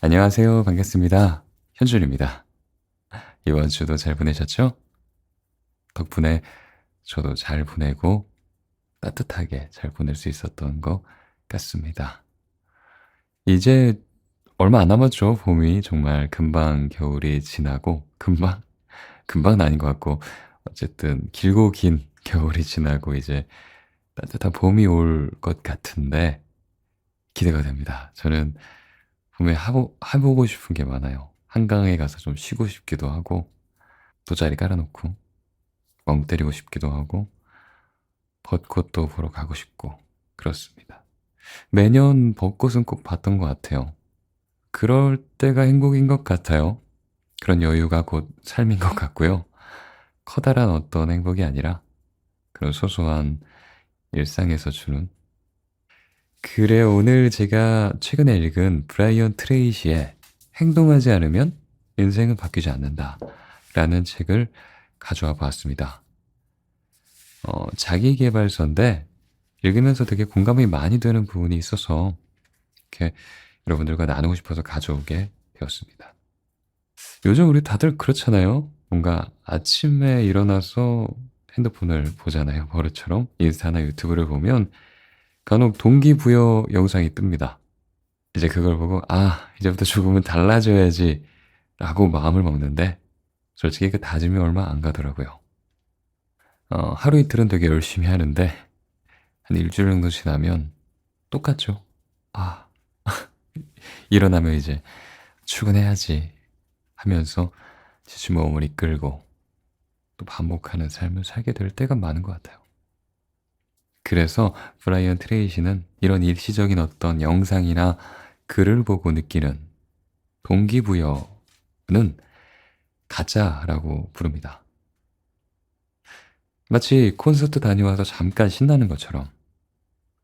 안녕하세요. 반갑습니다. 현준입니다. 이번 주도 잘 보내셨죠? 덕분에 저도 잘 보내고 따뜻하게 잘 보낼 수 있었던 것 같습니다. 이제 얼마 안 남았죠. 봄이 정말 금방 겨울이 지나고 금방은 아닌 것 같고 어쨌든 길고 긴 겨울이 지나고 이제 따뜻한 봄이 올 것 같은데 기대가 됩니다. 저는 봄에 해보고 싶은 게 많아요. 한강에 가서 좀 쉬고 싶기도 하고 돗자리 깔아놓고 멍 때리고 싶기도 하고 벚꽃도 보러 가고 싶고 그렇습니다. 매년 벚꽃은 꼭 봤던 것 같아요. 그럴 때가 행복인 것 같아요. 그런 여유가 곧 삶인 것 같고요. 커다란 어떤 행복이 아니라 그런 소소한 일상에서 주는. 그래요. 오늘 제가 최근에 읽은 브라이언 트레이시의 행동하지 않으면 인생은 바뀌지 않는다 라는 책을 가져와 보았습니다. 자기계발서인데 읽으면서 되게 공감이 많이 되는 부분이 있어서 이렇게 여러분들과 나누고 싶어서 가져오게 되었습니다. 요즘 우리 다들 그렇잖아요. 뭔가 아침에 일어나서 핸드폰을 보잖아요. 버릇처럼 인스타나 유튜브를 보면 간혹 동기부여 영상이 뜹니다. 이제 그걸 보고 이제부터 조금은 달라져야지 라고 마음을 먹는데 솔직히 그 다짐이 얼마 안 가더라고요. 하루 이틀은 되게 열심히 하는데 한 일주일 정도 지나면 똑같죠. 아, 일어나면 이제 출근해야지 하면서 지친 몸을 이끌고 또 반복하는 삶을 살게 될 때가 많은 것 같아요. 그래서 브라이언 트레이시는 이런 일시적인 어떤 영상이나 글을 보고 느끼는 동기부여는 가짜라고 부릅니다. 마치 콘서트 다녀와서 잠깐 신나는 것처럼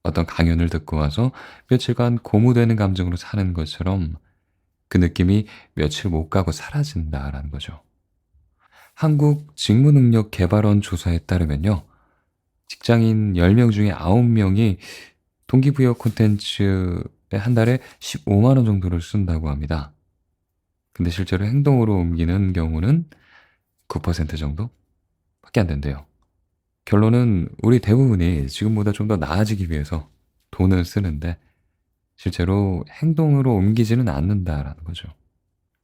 어떤 강연을 듣고 와서 며칠간 고무되는 감정으로 사는 것처럼 그 느낌이 며칠 못 가고 사라진다라는 거죠. 한국직무능력개발원 조사에 따르면요. 직장인 10명 중에 9명이 동기부여 콘텐츠에 한 달에 15만 원 정도를 쓴다고 합니다. 근데 실제로 행동으로 옮기는 경우는 9% 정도? 밖에 안 된대요. 결론은 우리 대부분이 지금보다 좀 더 나아지기 위해서 돈을 쓰는데 실제로 행동으로 옮기지는 않는다라는 거죠.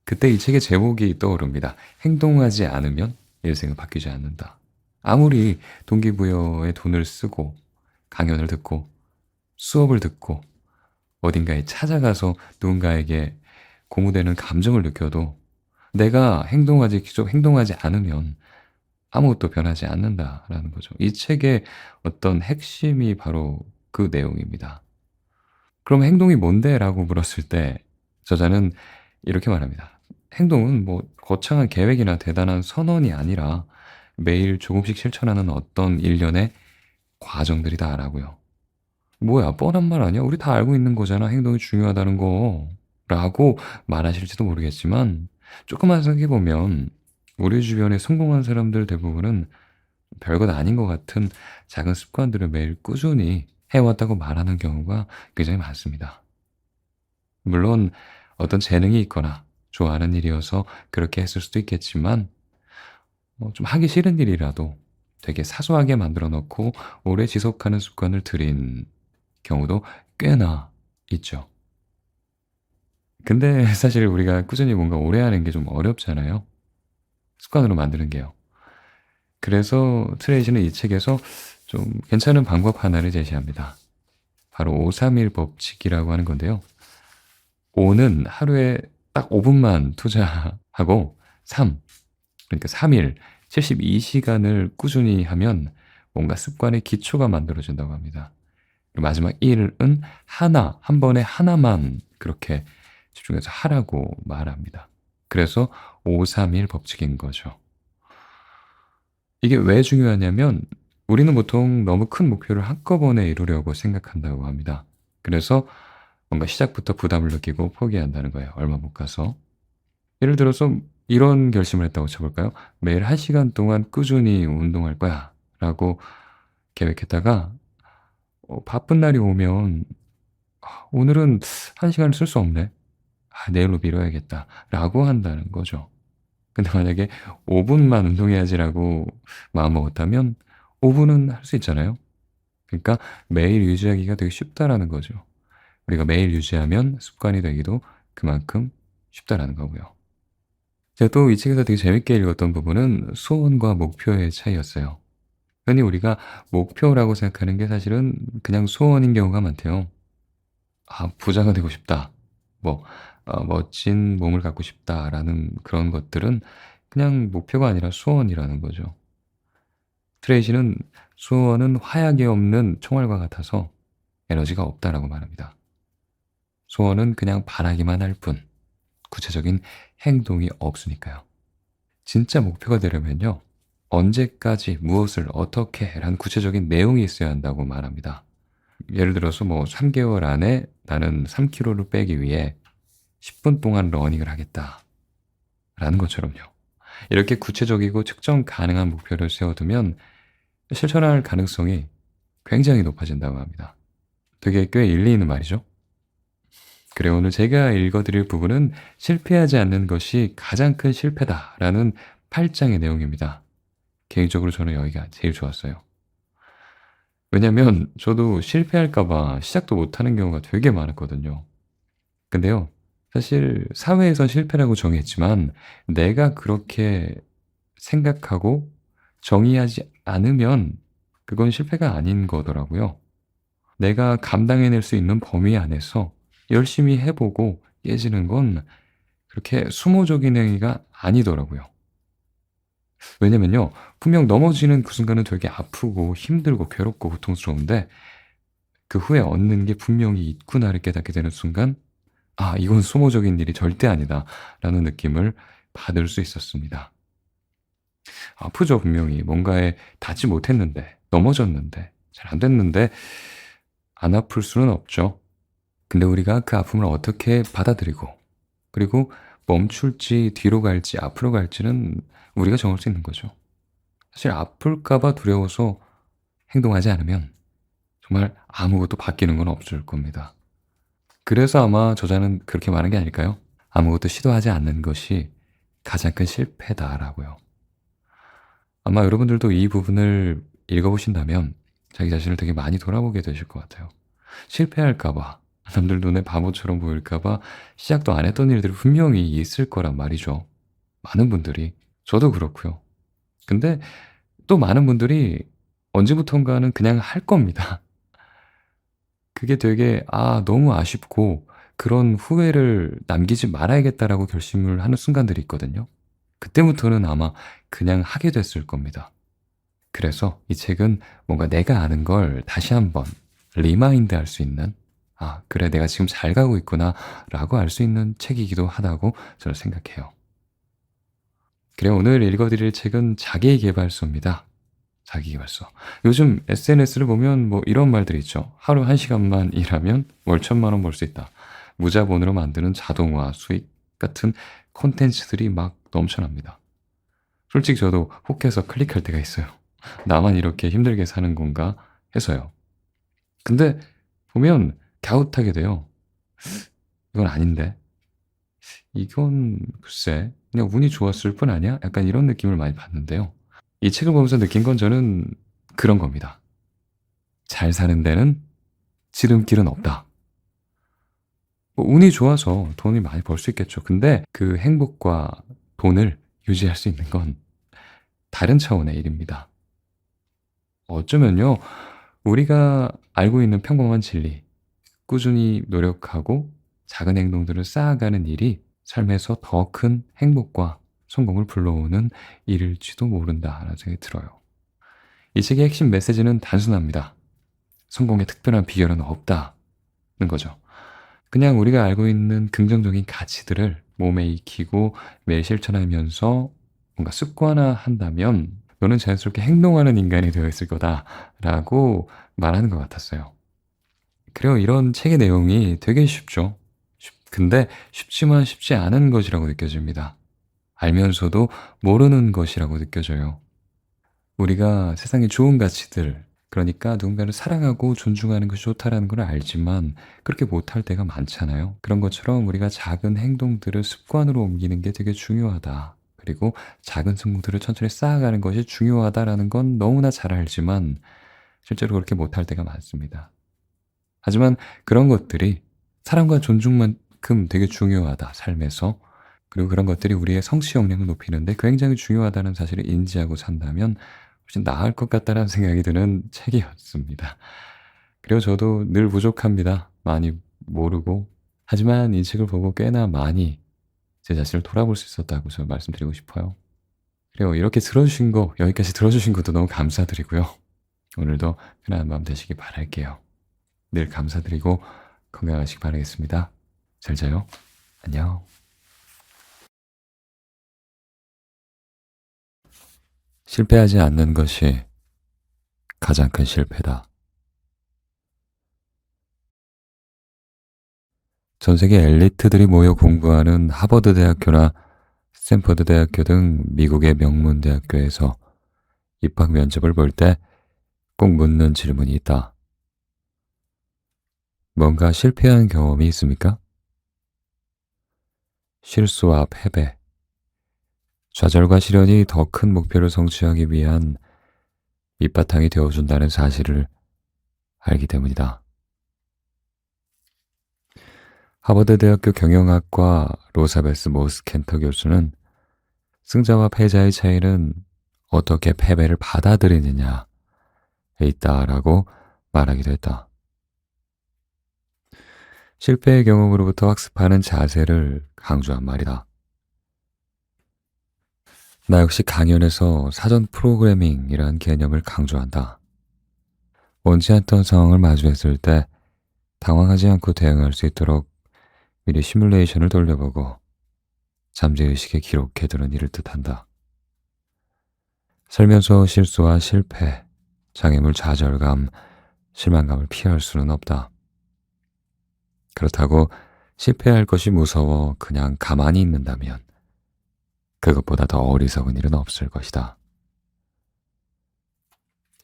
그때 이 책의 제목이 떠오릅니다. 행동하지 않으면 일생은 바뀌지 않는다. 아무리 동기부여에 돈을 쓰고 강연을 듣고 수업을 듣고 어딘가에 찾아가서 누군가에게 고무되는 감정을 느껴도 내가 계속 행동하지 않으면 아무것도 변하지 않는다라는 거죠. 이 책의 어떤 핵심이 바로 그 내용입니다. 그럼 행동이 뭔데? 라고 물었을 때 저자는 이렇게 말합니다. 행동은 뭐 거창한 계획이나 대단한 선언이 아니라 매일 조금씩 실천하는 어떤 일련의 과정들이다라고요. 뭐야, 뻔한 말 아니야? 우리 다 알고 있는 거잖아. 행동이 중요하다는 거. 라고 말하실지도 모르겠지만 조금만 생각해보면 우리 주변에 성공한 사람들 대부분은 별것 아닌 것 같은 작은 습관들을 매일 꾸준히 해왔다고 말하는 경우가 굉장히 많습니다. 물론 어떤 재능이 있거나 좋아하는 일이어서 그렇게 했을 수도 있겠지만 좀 하기 싫은 일이라도 되게 사소하게 만들어 놓고 오래 지속하는 습관을 들인 경우도 꽤나 있죠. 근데 사실 우리가 꾸준히 뭔가 오래 하는 게 좀 어렵잖아요. 습관으로 만드는 게요. 그래서 트레이시는 이 책에서 좀 괜찮은 방법 하나를 제시합니다. 바로 531 법칙이라고 하는 건데요. 5는 하루에 딱 5분만 투자하고 3, 그러니까 3일, 72시간을 꾸준히 하면 뭔가 습관의 기초가 만들어진다고 합니다. 그리고 마지막 1은 한 번에 하나만 그렇게 집중해서 하라고 말합니다. 그래서 531 법칙인 거죠. 이게 왜 중요하냐면 우리는 보통 너무 큰 목표를 한꺼번에 이루려고 생각한다고 합니다. 그래서 뭔가 시작부터 부담을 느끼고 포기한다는 거예요. 얼마 못 가서. 예를 들어서 이런 결심을 했다고 쳐볼까요? 매일 1시간 동안 꾸준히 운동할 거야 라고 계획했다가 바쁜 날이 오면 오늘은 1시간을 쓸 수 없네 내일로 미뤄야겠다라고 한다는 거죠. 근데 만약에 5분만 운동해야지라고 마음먹었다면 5분은 할 수 있잖아요. 그러니까 매일 유지하기가 되게 쉽다라는 거죠. 우리가 매일 유지하면 습관이 되기도 그만큼 쉽다라는 거고요. 제가 또 이 책에서 되게 재밌게 읽었던 부분은 소원과 목표의 차이였어요. 흔히 우리가 목표라고 생각하는 게 사실은 그냥 소원인 경우가 많대요. 부자가 되고 싶다. 뭐, 멋진 몸을 갖고 싶다라는 그런 것들은 그냥 목표가 아니라 소원이라는 거죠. 트레이시는 소원은 화약이 없는 총알과 같아서 에너지가 없다라고 말합니다. 소원은 그냥 바라기만 할 뿐, 구체적인 행동이 없으니까요. 진짜 목표가 되려면요, 언제까지 무엇을 어떻게 라는 구체적인 내용이 있어야 한다고 말합니다. 예를 들어서 뭐 3개월 안에 나는 3kg를 빼기 위해 10분 동안 러닝을 하겠다 라는 것처럼요. 이렇게 구체적이고 측정 가능한 목표를 세워두면 실천할 가능성이 굉장히 높아진다고 합니다. 되게 꽤 일리 있는 말이죠. 그래, 오늘 제가 읽어드릴 부분은 실패하지 않는 것이 가장 큰 실패다라는 8장의 내용입니다. 개인적으로 저는 여기가 제일 좋았어요. 왜냐면 저도 실패할까봐 시작도 못하는 경우가 되게 많았거든요. 근데요, 사실 사회에선 실패라고 정의했지만 내가 그렇게 생각하고 정의하지 않으면 그건 실패가 아닌 거더라고요. 내가 감당해낼 수 있는 범위 안에서 열심히 해보고 깨지는 건 그렇게 수모적인 행위가 아니더라고요. 왜냐면요, 분명 넘어지는 그 순간은 되게 아프고 힘들고 괴롭고 고통스러운데 그 후에 얻는 게 분명히 있구나를 깨닫게 되는 순간, 이건 소모적인 일이 절대 아니다 라는 느낌을 받을 수 있었습니다. 아프죠, 분명히. 뭔가에 닿지 못했는데, 넘어졌는데, 잘 안 됐는데 안 아플 수는 없죠. 근데 우리가 그 아픔을 어떻게 받아들이고, 그리고 멈출지 뒤로 갈지 앞으로 갈지는 우리가 정할 수 있는 거죠. 사실 아플까봐 두려워서 행동하지 않으면 정말 아무것도 바뀌는 건 없을 겁니다. 그래서 아마 저자는 그렇게 말한 게 아닐까요? 아무것도 시도하지 않는 것이 가장 큰 실패다라고요. 아마 여러분들도 이 부분을 읽어보신다면 자기 자신을 되게 많이 돌아보게 되실 것 같아요. 실패할까봐, 남들 눈에 바보처럼 보일까봐 시작도 안 했던 일들이 분명히 있을 거란 말이죠. 많은 분들이. 저도 그렇고요. 근데 또 많은 분들이 언제부턴가는 그냥 할 겁니다. 그게 되게 너무 아쉽고 그런 후회를 남기지 말아야겠다라고 결심을 하는 순간들이 있거든요. 그때부터는 아마 그냥 하게 됐을 겁니다. 그래서 이 책은 뭔가 내가 아는 걸 다시 한번 리마인드 할 수 있는, 그래, 내가 지금 잘 가고 있구나 라고 알 수 있는 책이기도 하다고 저는 생각해요. 그래, 오늘 읽어드릴 책은 자기계발서입니다. 자기계발서. 요즘 SNS를 보면 뭐 이런 말들이 있죠. 하루 1시간만 일하면 월 1,000만 원 벌 수 있다. 무자본으로 만드는 자동화, 수익 같은 콘텐츠들이 막 넘쳐납니다. 솔직히 저도 혹해서 클릭할 때가 있어요. 나만 이렇게 힘들게 사는 건가 해서요. 근데 보면 갸웃하게 돼요. 이건 아닌데. 이건 글쎄 그냥 운이 좋았을 뿐 아니야? 약간 이런 느낌을 많이 받는데요. 이 책을 보면서 느낀 건 저는 그런 겁니다. 잘 사는 데는 지름길은 없다. 뭐 운이 좋아서 돈이 많이 벌 수 있겠죠. 근데 그 행복과 돈을 유지할 수 있는 건 다른 차원의 일입니다. 어쩌면요, 우리가 알고 있는 평범한 진리, 꾸준히 노력하고 작은 행동들을 쌓아가는 일이 삶에서 더 큰 행복과 성공을 불러오는 일일지도 모른다라는 생각이 들어요. 이 책의 핵심 메시지는 단순합니다. 성공의 특별한 비결은 없다는 거죠. 그냥 우리가 알고 있는 긍정적인 가치들을 몸에 익히고 매일 실천하면서 뭔가 습관화한다면 너는 자연스럽게 행동하는 인간이 되어 있을 거다라고 말하는 것 같았어요. 그래요, 이런 책의 내용이 되게 쉽죠. 근데 쉽지만 쉽지 않은 것이라고 느껴집니다. 알면서도 모르는 것이라고 느껴져요. 우리가 세상의 좋은 가치들, 그러니까 누군가를 사랑하고 존중하는 것이 좋다라는 걸 알지만 그렇게 못할 때가 많잖아요. 그런 것처럼 우리가 작은 행동들을 습관으로 옮기는 게 되게 중요하다. 그리고 작은 성공들을 천천히 쌓아가는 것이 중요하다라는 건 너무나 잘 알지만 실제로 그렇게 못할 때가 많습니다. 하지만 그런 것들이 사랑과 존중만큼 되게 중요하다, 삶에서. 그리고 그런 것들이 우리의 성취 역량을 높이는데 굉장히 중요하다는 사실을 인지하고 산다면 훨씬 나을 것 같다는 생각이 드는 책이었습니다. 그리고 저도 늘 부족합니다. 많이 모르고. 하지만 이 책을 보고 꽤나 많이 제 자신을 돌아볼 수 있었다고 저는 말씀드리고 싶어요. 그리고 이렇게 들어주신 거, 여기까지 들어주신 것도 너무 감사드리고요. 오늘도 편안한 밤 되시길 바랄게요. 늘 감사드리고 건강하시기 바라겠습니다. 잘 자요. 안녕. 실패하지 않는 것이 가장 큰 실패다. 전 세계 엘리트들이 모여 공부하는 하버드 대학교나 스탠퍼드 대학교 등 미국의 명문 대학교에서 입학 면접을 볼 때 꼭 묻는 질문이 있다. 뭔가 실패한 경험이 있습니까? 실수와 패배, 좌절과 시련이 더 큰 목표를 성취하기 위한 밑바탕이 되어준다는 사실을 알기 때문이다. 하버드 대학교 경영학과 로사베스 모스켄터 교수는 승자와 패자의 차이는 어떻게 패배를 받아들이느냐에 있다라고 말하기도 했다. 실패의 경험으로부터 학습하는 자세를 강조한 말이다. 나 역시 강연에서 사전 프로그래밍이라는 개념을 강조한다. 원치 않던 상황을 마주했을 때 당황하지 않고 대응할 수 있도록 미리 시뮬레이션을 돌려보고 잠재의식에 기록해두는 일을 뜻한다. 살면서 실수와 실패, 장애물, 좌절감, 실망감을 피할 수는 없다. 그렇다고 실패할 것이 무서워 그냥 가만히 있는다면 그것보다 더 어리석은 일은 없을 것이다.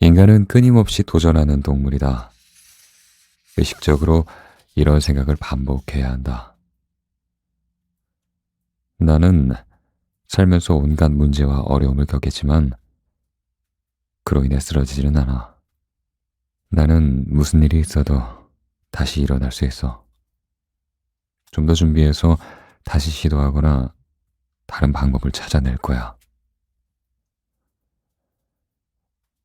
인간은 끊임없이 도전하는 동물이다. 의식적으로 이런 생각을 반복해야 한다. 나는 살면서 온갖 문제와 어려움을 겪겠지만 그로 인해 쓰러지지는 않아. 나는 무슨 일이 있어도 다시 일어날 수 있어. 좀 더 준비해서 다시 시도하거나 다른 방법을 찾아낼 거야.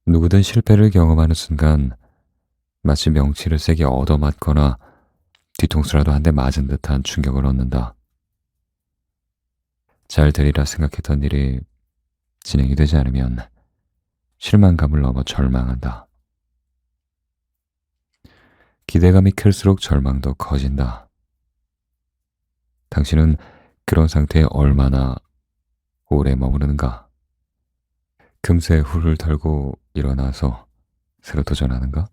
누구든 실패를 경험하는 순간 마치 명치를 세게 얻어맞거나 뒤통수라도 한 대 맞은 듯한 충격을 얻는다. 잘 되리라 생각했던 일이 진행이 되지 않으면 실망감을 넘어 절망한다. 기대감이 클수록 절망도 커진다. 당신은 그런 상태에 얼마나 오래 머무르는가? 금세 훌훌 털고 일어나서 새로 도전하는가?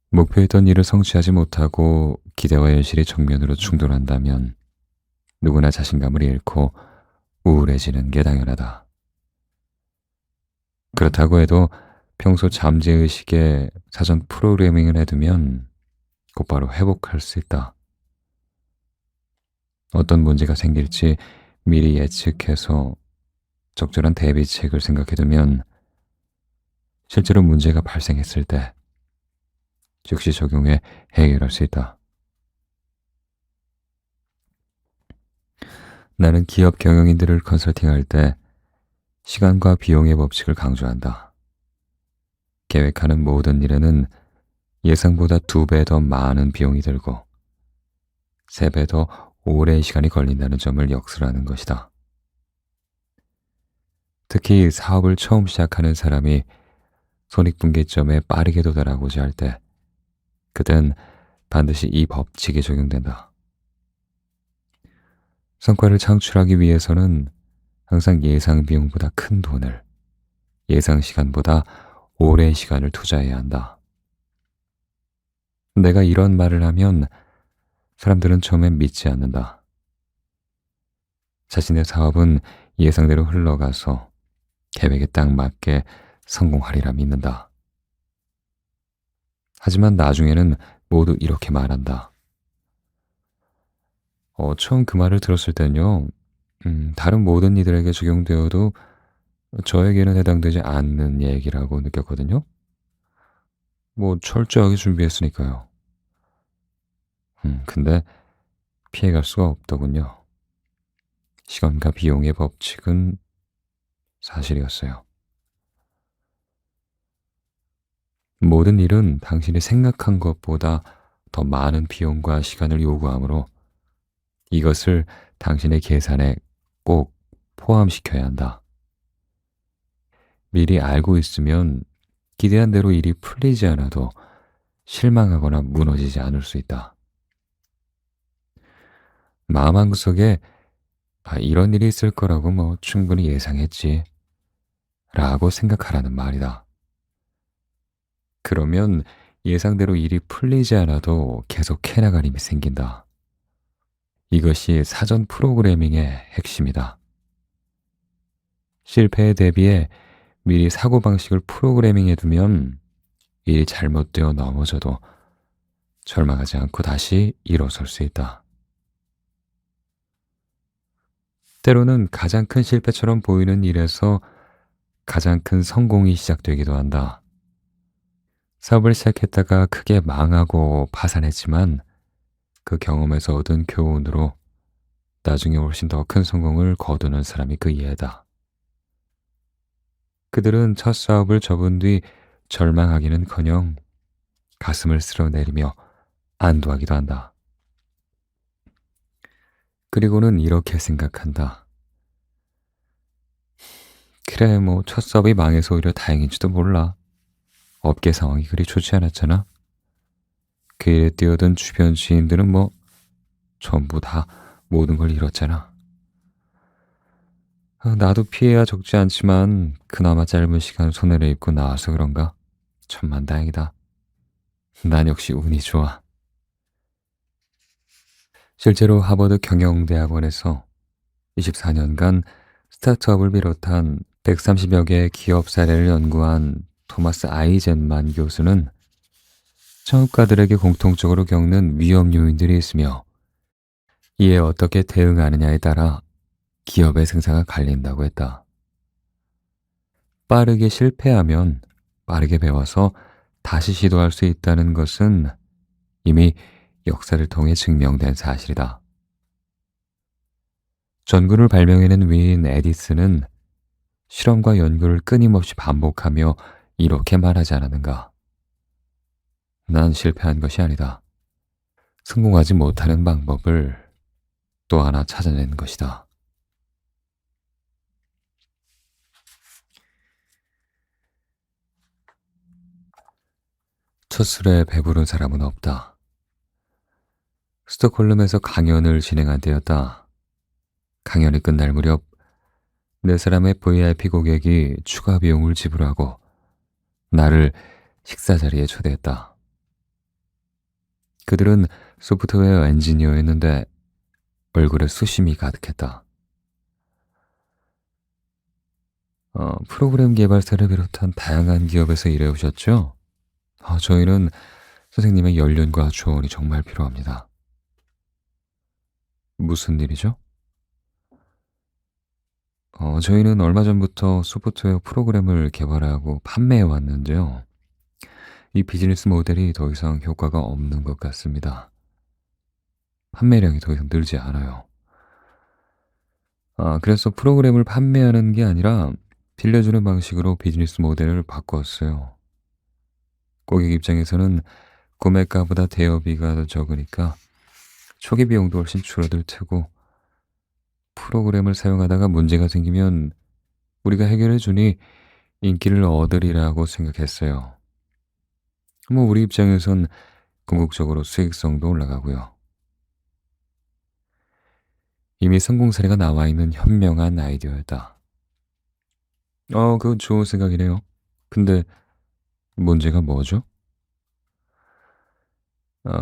목표했던 일을 성취하지 못하고 기대와 현실이 정면으로 충돌한다면 누구나 자신감을 잃고 우울해지는 게 당연하다. 그렇다고 해도 평소 잠재의식에 사전 프로그래밍을 해두면 곧바로 회복할 수 있다. 어떤 문제가 생길지 미리 예측해서 적절한 대비책을 생각해두면 실제로 문제가 발생했을 때 즉시 적용해 해결할 수 있다. 나는 기업 경영인들을 컨설팅할 때 시간과 비용의 법칙을 강조한다. 계획하는 모든 일에는 예상보다 2배 더 많은 비용이 들고 3배 더 오랜 시간이 걸린다는 점을 역설하는 것이다. 특히 사업을 처음 시작하는 사람이 손익분기점에 빠르게 도달하고자 할 때 그땐 반드시 이 법칙이 적용된다. 성과를 창출하기 위해서는 항상 예상 비용보다 큰 돈을, 예상 시간보다 오랜 시간을 투자해야 한다. 내가 이런 말을 하면 사람들은 처음엔 믿지 않는다. 자신의 사업은 예상대로 흘러가서 계획에 딱 맞게 성공하리라 믿는다. 하지만 나중에는 모두 이렇게 말한다. 처음 그 말을 들었을 땐요, 다른 모든 이들에게 적용되어도 저에게는 해당되지 않는 얘기라고 느꼈거든요. 뭐 철저하게 준비했으니까요. 근데 피해갈 수가 없더군요. 시간과 비용의 법칙은 사실이었어요. 모든 일은 당신이 생각한 것보다 더 많은 비용과 시간을 요구하므로 이것을 당신의 계산에 꼭 포함시켜야 한다. 미리 알고 있으면 기대한 대로 일이 풀리지 않아도 실망하거나 무너지지 않을 수 있다. 마음 한구석에 이런 일이 있을 거라고 뭐 충분히 예상했지 라고 생각하라는 말이다. 그러면 예상대로 일이 풀리지 않아도 계속 해나갈 힘이 생긴다. 이것이 사전 프로그래밍의 핵심이다. 실패에 대비해 미리 사고방식을 프로그래밍해 두면 일이 잘못되어 넘어져도 절망하지 않고 다시 일어설 수 있다. 때로는 가장 큰 실패처럼 보이는 일에서 가장 큰 성공이 시작되기도 한다. 사업을 시작했다가 크게 망하고 파산했지만 그 경험에서 얻은 교훈으로 나중에 훨씬 더 큰 성공을 거두는 사람이 그 예다. 그들은 첫 사업을 접은 뒤 절망하기는커녕 가슴을 쓸어내리며 안도하기도 한다. 그리고는 이렇게 생각한다. 그래, 뭐 첫 사업이 망해서 오히려 다행인지도 몰라. 업계 상황이 그리 좋지 않았잖아. 그 일에 뛰어든 주변 지인들은 뭐 전부 다 모든 걸 잃었잖아. 나도 피해야 적지 않지만 그나마 짧은 시간 손해를 입고 나와서 그런가? 천만다행이다. 난 역시 운이 좋아. 실제로 하버드 경영대학원에서 24년간 스타트업을 비롯한 130여 개의 기업 사례를 연구한 토마스 아이젠만 교수는 창업가들에게 공통적으로 겪는 위험 요인들이 있으며 이에 어떻게 대응하느냐에 따라 기업의 생사가 갈린다고 했다. 빠르게 실패하면 빠르게 배워서 다시 시도할 수 있다는 것은 이미 역사를 통해 증명된 사실이다. 전구를 발명해낸 위인 에디슨은 실험과 연구를 끊임없이 반복하며 이렇게 말하지 않았는가? 난 실패한 것이 아니다. 성공하지 못하는 방법을 또 하나 찾아낸 것이다. 첫 술에 배부른 사람은 없다. 스톡홀름에서 강연을 진행한 때였다. 강연이 끝날 무렵 네 사람의 VIP 고객이 추가 비용을 지불하고 나를 식사 자리에 초대했다. 그들은 소프트웨어 엔지니어였는데 얼굴에 수심이 가득했다. 프로그램 개발사를 비롯한 다양한 기업에서 일해오셨죠? 저희는 선생님의 연륜과 조언이 정말 필요합니다. 무슨 일이죠? 저희는 얼마 전부터 소프트웨어 프로그램을 개발하고 판매해 왔는데요. 이 비즈니스 모델이 더 이상 효과가 없는 것 같습니다. 판매량이 더 이상 늘지 않아요. 그래서 프로그램을 판매하는 게 아니라 빌려주는 방식으로 비즈니스 모델을 바꿨어요. 고객 입장에서는 구매가보다 대여비가 더 적으니까 초기 비용도 훨씬 줄어들 테고 프로그램을 사용하다가 문제가 생기면 우리가 해결해 주니 인기를 얻으리라고 생각했어요. 뭐 우리 입장에선 궁극적으로 수익성도 올라가고요. 이미 성공 사례가 나와 있는 현명한 아이디어였다. 그건 좋은 생각이네요. 근데 문제가 뭐죠?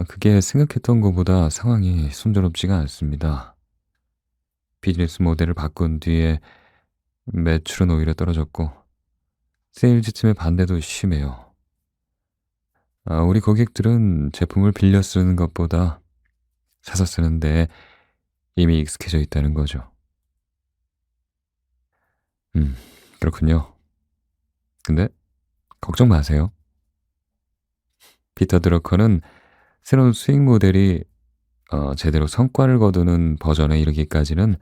그게 생각했던 것보다 상황이 순조롭지가 않습니다. 비즈니스 모델을 바꾼 뒤에 매출은 오히려 떨어졌고 세일즈팀의 반대도 심해요. 우리 고객들은 제품을 빌려 쓰는 것보다 사서 쓰는데 이미 익숙해져 있다는 거죠. 음, 그렇군요. 근데 걱정 마세요. 피터 드러커는 새로운 수익 모델이 제대로 성과를 거두는 버전에 이르기까지는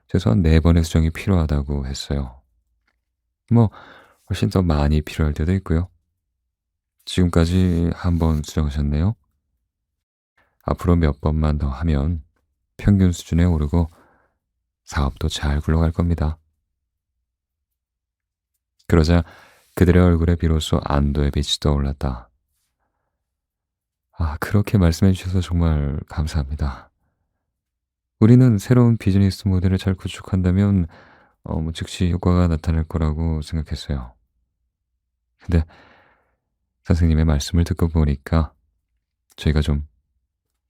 최소한 4번의 수정이 필요하다고 했어요. 뭐 훨씬 더 많이 필요할 때도 있고요. 지금까지 한 번 수정하셨네요. 앞으로 몇 번만 더 하면 평균 수준에 오르고 사업도 잘 굴러갈 겁니다. 그러자 그들의 얼굴에 비로소 안도의 빛이 떠올랐다. 그렇게 말씀해 주셔서 정말 감사합니다. 우리는 새로운 비즈니스 모델을 잘 구축한다면 즉시 효과가 나타날 거라고 생각했어요. 근데 선생님의 말씀을 듣고 보니까 저희가 좀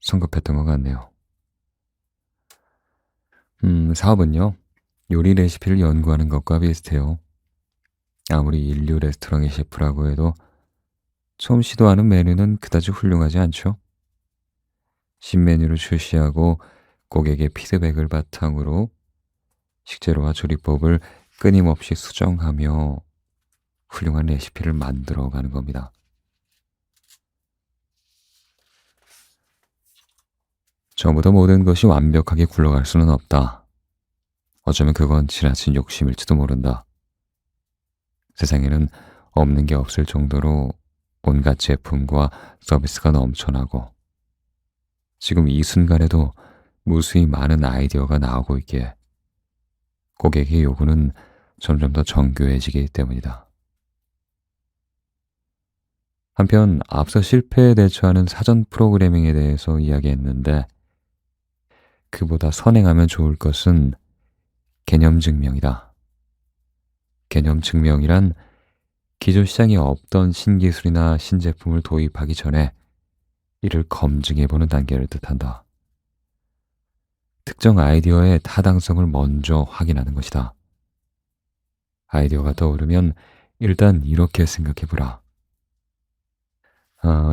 성급했던 것 같네요. 사업은요, 요리 레시피를 연구하는 것과 비슷해요. 아무리 인류 레스토랑의 셰프라고 해도 처음 시도하는 메뉴는 그다지 훌륭하지 않죠. 신메뉴를 출시하고 고객의 피드백을 바탕으로 식재료와 조리법을 끊임없이 수정하며 훌륭한 레시피를 만들어가는 겁니다. 처음부터 모든 것이 완벽하게 굴러갈 수는 없다. 어쩌면 그건 지나친 욕심일지도 모른다. 세상에는 없는 게 없을 정도로 온갖 제품과 서비스가 넘쳐나고 지금 이 순간에도 무수히 많은 아이디어가 나오고 있기에 고객의 요구는 점점 더 정교해지기 때문이다. 한편 앞서 실패에 대처하는 사전 프로그래밍에 대해서 이야기했는데 그보다 선행하면 좋을 것은 개념 증명이다. 개념 증명이란 기존 시장에 없던 신기술이나 신제품을 도입하기 전에 이를 검증해보는 단계를 뜻한다. 특정 아이디어의 타당성을 먼저 확인하는 것이다. 아이디어가 떠오르면 일단 이렇게 생각해보라.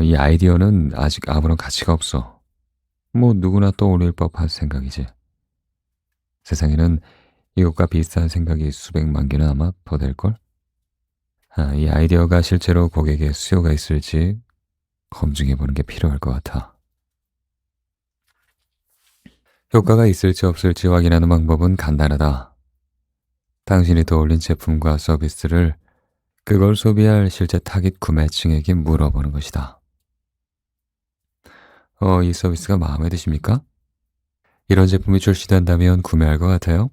이 아이디어는 아직 아무런 가치가 없어. 뭐 누구나 떠올릴 법한 생각이지. 세상에는 이것과 비슷한 생각이 수백만 개는 아마 더 될걸? 이 아이디어가 실제로 고객의 수요가 있을지 검증해보는 게 필요할 것 같아. 효과가 있을지 없을지 확인하는 방법은 간단하다. 당신이 떠올린 제품과 서비스를 그걸 소비할 실제 타깃 구매층에게 물어보는 것이다. 이 서비스가 마음에 드십니까? 이런 제품이 출시된다면 구매할 것 같아요?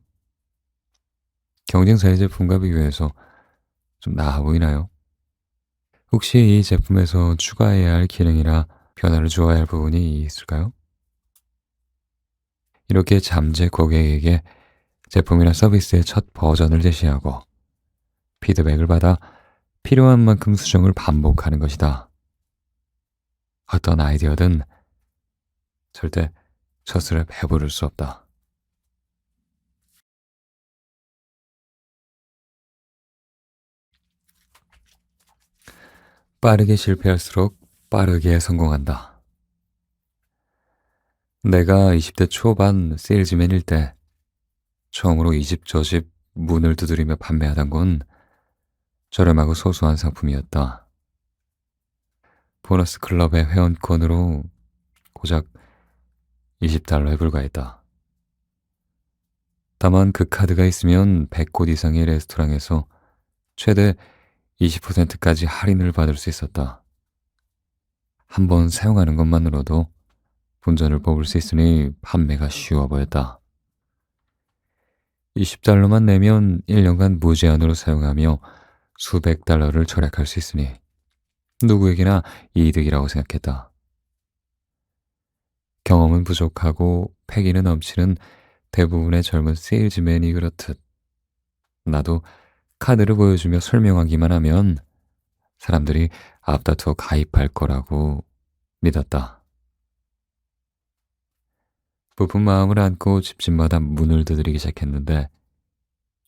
경쟁사의 제품과 비교해서 좀 나아 보이나요? 혹시 이 제품에서 추가해야 할 기능이나 변화를 주어야 할 부분이 있을까요? 이렇게 잠재 고객에게 제품이나 서비스의 첫 버전을 제시하고 피드백을 받아 필요한 만큼 수정을 반복하는 것이다. 어떤 아이디어든 절대 첫술에 배부를 수 없다. 빠르게 실패할수록 빠르게 성공한다. 내가 20대 초반 세일즈맨일 때 처음으로 이 집 저 집 문을 두드리며 판매하던 건 저렴하고 소소한 상품이었다. 보너스 클럽의 회원권으로 고작 $20에 불과했다. 다만 그 카드가 있으면 100곳 이상의 레스토랑에서 최대 20%까지 할인을 받을 수 있었다. 한 번 사용하는 것만으로도 본전을 뽑을 수 있으니 판매가 쉬워 보였다. $20만 내면 1년간 무제한으로 사용하며 수백 달러를 절약할 수 있으니 누구에게나 이득이라고 생각했다. 경험은 부족하고 패기는 넘치는 대부분의 젊은 세일즈맨이 그렇듯 나도 카드를 보여주며 설명하기만 하면 사람들이 앞다투어 가입할 거라고 믿었다. 부푼 마음을 안고 집집마다 문을 두드리기 시작했는데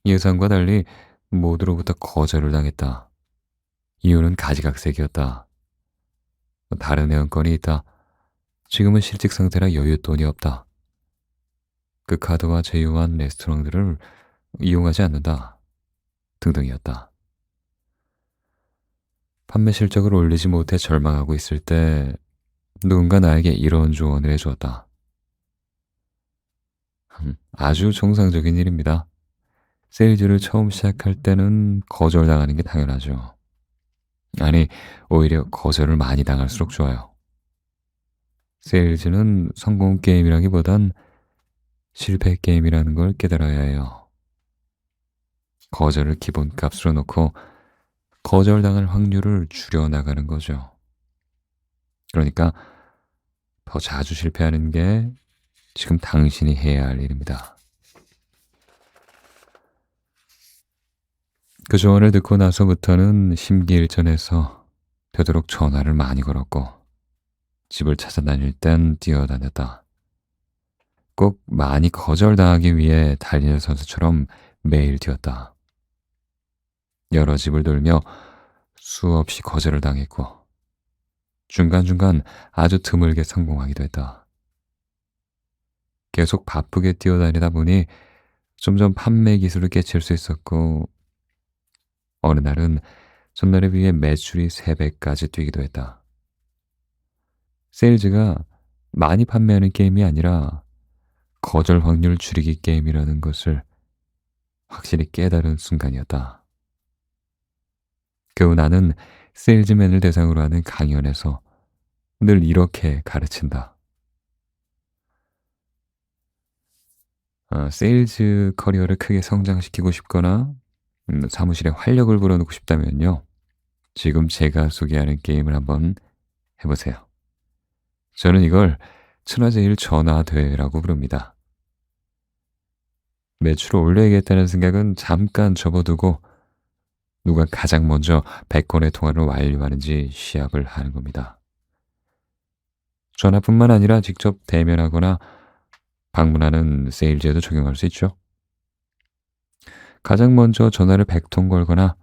예상과 달리 모두로부터 거절을 당했다. 이유는 가지각색이었다. 다른 회원권이 있다. 지금은 실직 상태라 여윳돈이 없다. 그 카드와 제휴한 레스토랑들을 이용하지 않는다. 등등이었다. 판매 실적을 올리지 못해 절망하고 있을 때 누군가 나에게 이런 조언을 해주었다. 아주 정상적인 일입니다. 세일즈를 처음 시작할 때는 거절당하는 게 당연하죠. 아니, 오히려 거절을 많이 당할수록 좋아요. 세일즈는 성공 게임이라기보단 실패 게임이라는 걸 깨달아야 해요. 거절을 기본값으로 놓고 거절당할 확률을 줄여나가는 거죠. 그러니까 더 자주 실패하는 게 지금 당신이 해야 할 일입니다. 그 조언을 듣고 나서부터는 심기일전해서 되도록 전화를 많이 걸었고 집을 찾아다닐 땐 뛰어다녔다. 꼭 많이 거절당하기 위해 달리는 선수처럼 매일 뛰었다. 여러 집을 돌며 수없이 거절을 당했고 중간중간 아주 드물게 성공하기도 했다. 계속 바쁘게 뛰어다니다 보니 점점 판매 기술을 깨칠 수 있었고 어느 날은 전날에 비해 매출이 3배까지 뛰기도 했다. 세일즈가 많이 판매하는 게임이 아니라 거절 확률 줄이기 게임이라는 것을 확실히 깨달은 순간이었다. 그 후 나는 세일즈맨을 대상으로 하는 강연에서 늘 이렇게 가르친다. 세일즈 커리어를 크게 성장시키고 싶거나 사무실에 활력을 불어넣고 싶다면요. 지금 제가 소개하는 게임을 한번 해보세요. 저는 이걸 천하제일 전화대회라고 부릅니다. 매출을 올려야겠다는 생각은 잠깐 접어두고 누가 가장 먼저 100건의 통화를 완료하는지 시합을 하는 겁니다. 전화뿐만 아니라 직접 대면하거나 방문하는 세일즈에도 적용할 수 있죠. 가장 먼저 전화를 100통 걸거나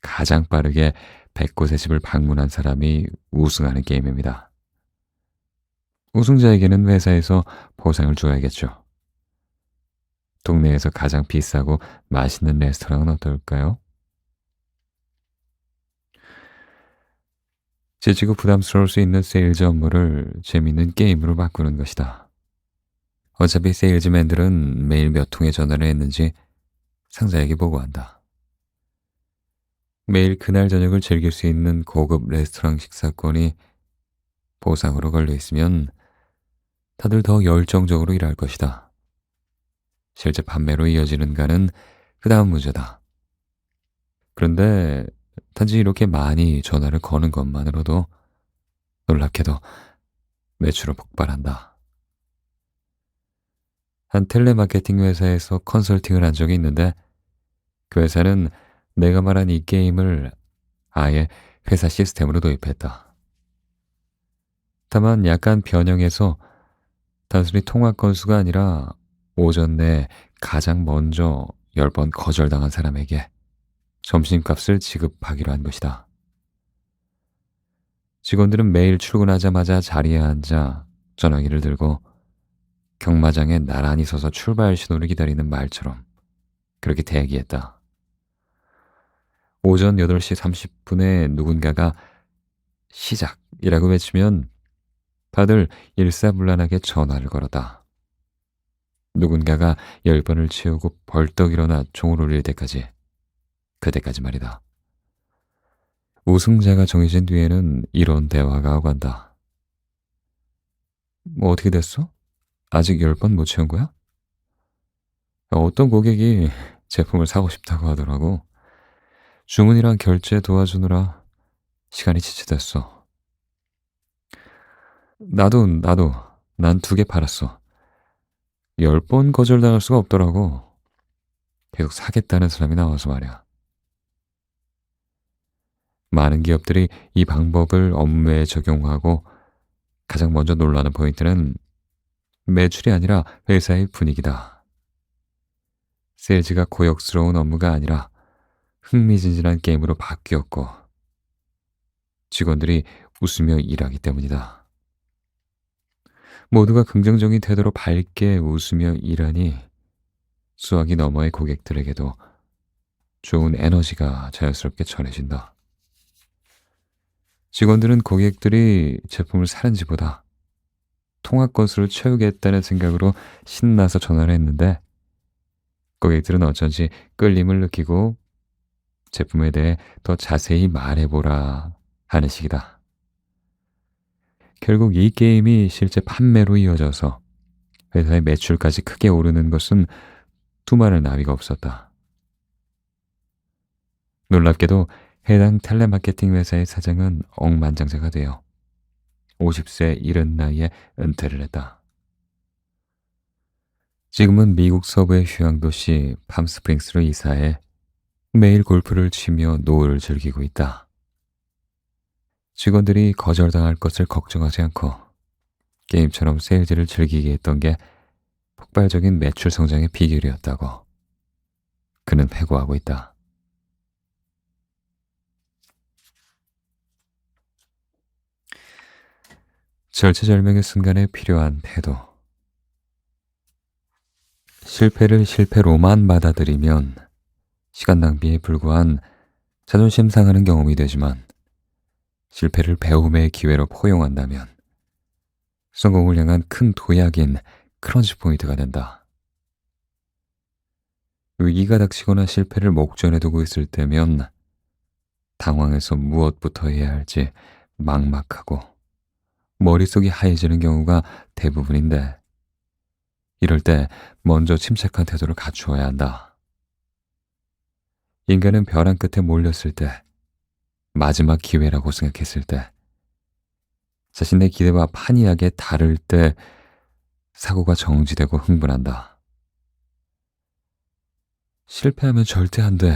가장 빠르게 100곳의 집을 방문한 사람이 우승하는 게임입니다. 우승자에게는 회사에서 보상을 줘야겠죠. 동네에서 가장 비싸고 맛있는 레스토랑은 어떨까요? 지치고 부담스러울 수 있는 세일즈 업무를 재밌는 게임으로 바꾸는 것이다. 어차피 세일즈맨들은 매일 몇 통의 전화를 했는지 상사에게 보고한다. 매일 그날 저녁을 즐길 수 있는 고급 레스토랑 식사권이 보상으로 걸려 있으면 다들 더 열정적으로 일할 것이다. 실제 판매로 이어지는가는 그 다음 문제다. 그런데 단지 이렇게 많이 전화를 거는 것만으로도 놀랍게도 매출은 폭발한다. 한 텔레마케팅 회사에서 컨설팅을 한 적이 있는데 그 회사는 내가 말한 이 게임을 아예 회사 시스템으로 도입했다. 다만 약간 변형해서 단순히 통화 건수가 아니라 오전 내 가장 먼저 10번 거절당한 사람에게 점심값을 지급하기로 한 것이다. 직원들은 매일 출근하자마자 자리에 앉아 전화기를 들고 경마장에 나란히 서서 출발 신호를 기다리는 말처럼 그렇게 대기했다. 오전 8시 30분에 누군가가 시작이라고 외치면 다들 일사불란하게 전화를 걸었다. 누군가가 10번을 채우고 벌떡 일어나 종을 울릴 때까지, 그때까지 말이다. 우승자가 정해진 뒤에는 이런 대화가 오간다. 뭐 어떻게 됐어? 아직 10번 못 채운 거야? 어떤 고객이 제품을 사고 싶다고 하더라고. 주문이랑 결제 도와주느라 시간이 지체됐어. 나도, 난 2개 팔았어. 10번 거절당할 수가 없더라고. 계속 사겠다는 사람이 나와서 말이야. 많은 기업들이 이 방법을 업무에 적용하고 가장 먼저 놀라는 포인트는 매출이 아니라 회사의 분위기다. 세일즈가 고역스러운 업무가 아니라 흥미진진한 게임으로 바뀌었고 직원들이 웃으며 일하기 때문이다. 모두가 긍정적인 태도로 밝게 웃으며 일하니 수화기 너머의 고객들에게도 좋은 에너지가 자연스럽게 전해진다. 직원들은 고객들이 제품을 사는지보다 통화 건수를 채우겠다는 생각으로 신나서 전화를 했는데 고객들은 어쩐지 끌림을 느끼고 제품에 대해 더 자세히 말해보라 하는 식이다. 결국 이 게임이 실제 판매로 이어져서 회사의 매출까지 크게 오르는 것은 두말할 나위가 없었다. 놀랍게도 해당 텔레마케팅 회사의 사장은 억만장자가 되어 50세 이른 나이에 은퇴를 했다. 지금은 미국 서부의 휴양도시 팜스프링스로 이사해 매일 골프를 치며 노을을 즐기고 있다. 직원들이 거절당할 것을 걱정하지 않고 게임처럼 세일즈를 즐기게 했던 게 폭발적인 매출 성장의 비결이었다고 그는 회고하고 있다. 절체절명의 순간에 필요한 태도. 실패를 실패로만 받아들이면 시간 낭비에 불과한 자존심 상하는 경험이 되지만 실패를 배움의 기회로 포용한다면 성공을 향한 큰 도약인 크런치 포인트가 된다. 위기가 닥치거나 실패를 목전에 두고 있을 때면 당황해서 무엇부터 해야 할지 막막하고 머릿속이 하얘지는 경우가 대부분인데 이럴 때 먼저 침착한 태도를 갖추어야 한다. 인간은 벼랑 끝에 몰렸을 때, 마지막 기회라고 생각했을 때, 자신의 기대와 판이하게 다를 때 사고가 정지되고 흥분한다. 실패하면 절대 안 돼.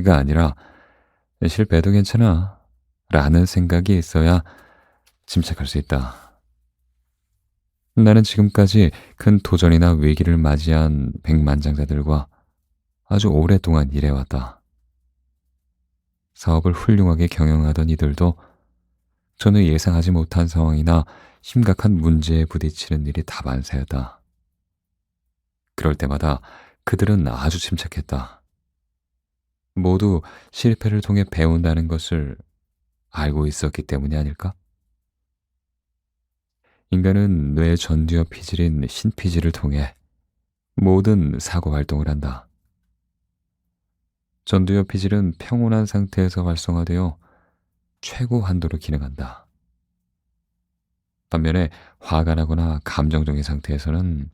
가 아니라 실패해도 괜찮아. 라는 생각이 있어야 침착할 수 있다. 나는 지금까지 큰 도전이나 위기를 맞이한 백만장자들과 아주 오랫동안 일해왔다. 사업을 훌륭하게 경영하던 이들도 전혀 예상하지 못한 상황이나 심각한 문제에 부딪히는 일이 다반사였다. 그럴 때마다 그들은 아주 침착했다. 모두 실패를 통해 배운다는 것을 알고 있었기 때문이 아닐까? 인간은 뇌 전두엽 피질인 신피질을 통해 모든 사고 활동을 한다. 전두엽 피질은 평온한 상태에서 활성화되어 최고 한도로 기능한다. 반면에 화가 나거나 감정적인 상태에서는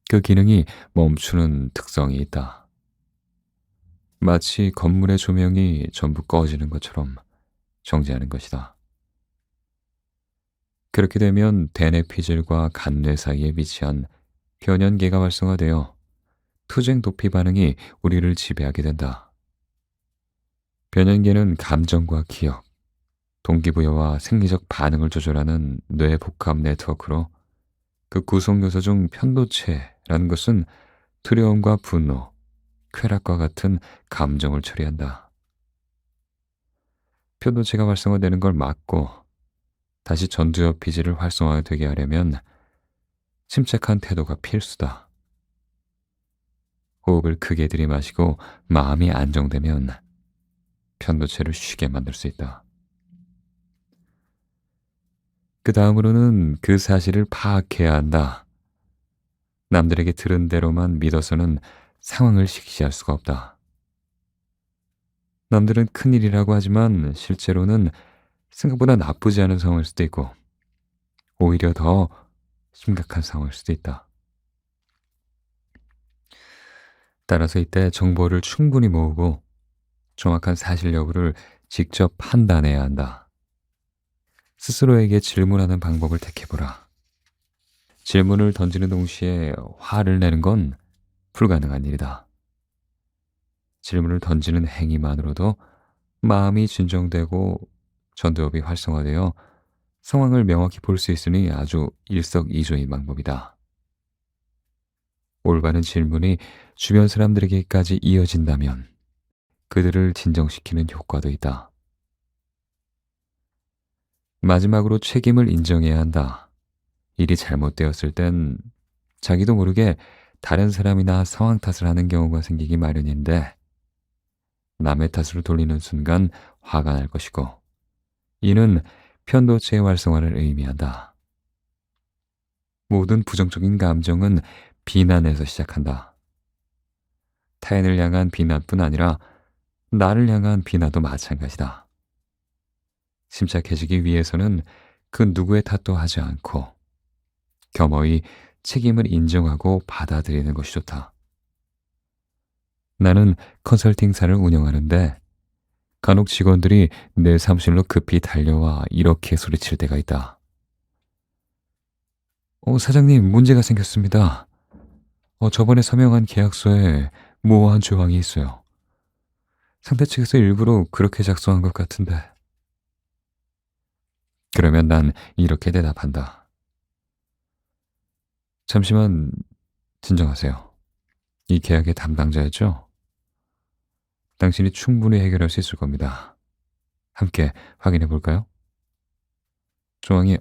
그 기능이 멈추는 특성이 있다. 마치 건물의 조명이 전부 꺼지는 것처럼 정지하는 것이다. 그렇게 되면 대뇌 피질과 간뇌 사이에 위치한 변연계가 활성화되어 투쟁 도피 반응이 우리를 지배하게 된다. 변연계는 감정과 기억, 동기부여와 생리적 반응을 조절하는 뇌 복합 네트워크로 그 구성 요소 중 편도체라는 것은 두려움과 분노, 쾌락과 같은 감정을 처리한다. 편도체가 활성화되는 걸 막고 다시 전두엽 피질을 활성화되게 하려면 침착한 태도가 필수다. 호흡을 크게 들이마시고 마음이 안정되면 편도체를 쉬게 만들 수 있다. 그 다음으로는 그 사실을 파악해야 한다. 남들에게 들은 대로만 믿어서는 상황을 직시할 수가 없다. 남들은 큰일이라고 하지만 실제로는 생각보다 나쁘지 않은 상황일 수도 있고 오히려 더 심각한 상황일 수도 있다. 따라서 이때 정보를 충분히 모으고 정확한 사실 여부를 직접 판단해야 한다. 스스로에게 질문하는 방법을 택해보라. 질문을 던지는 동시에 화를 내는 건 불가능한 일이다. 질문을 던지는 행위만으로도 마음이 진정되고 전두엽이 활성화되어 상황을 명확히 볼 수 있으니 아주 일석이조인 방법이다. 올바른 질문이 주변 사람들에게까지 이어진다면 그들을 진정시키는 효과도 있다. 마지막으로 책임을 인정해야 한다. 일이 잘못되었을 땐 자기도 모르게 다른 사람이나 상황 탓을 하는 경우가 생기기 마련인데 남의 탓으로 돌리는 순간 화가 날 것이고 이는 편도체의 활성화를 의미한다. 모든 부정적인 감정은 비난에서 시작한다. 타인을 향한 비난뿐 아니라 나를 향한 비난도 마찬가지다. 침착해지기 위해서는 그 누구의 탓도 하지 않고 겸허히 책임을 인정하고 받아들이는 것이 좋다. 나는 컨설팅사를 운영하는데 간혹 직원들이 내 사무실로 급히 달려와 이렇게 소리칠 때가 있다. 사장님, 문제가 생겼습니다. 저번에 서명한 계약서에 모호한 조항이 있어요. 상대 측에서 일부러 그렇게 작성한 것 같은데. 그러면 난 이렇게 대답한다. 잠시만 진정하세요. 이 계약의 담당자였죠? 당신이 충분히 해결할 수 있을 겁니다. 함께 확인해 볼까요? 조항이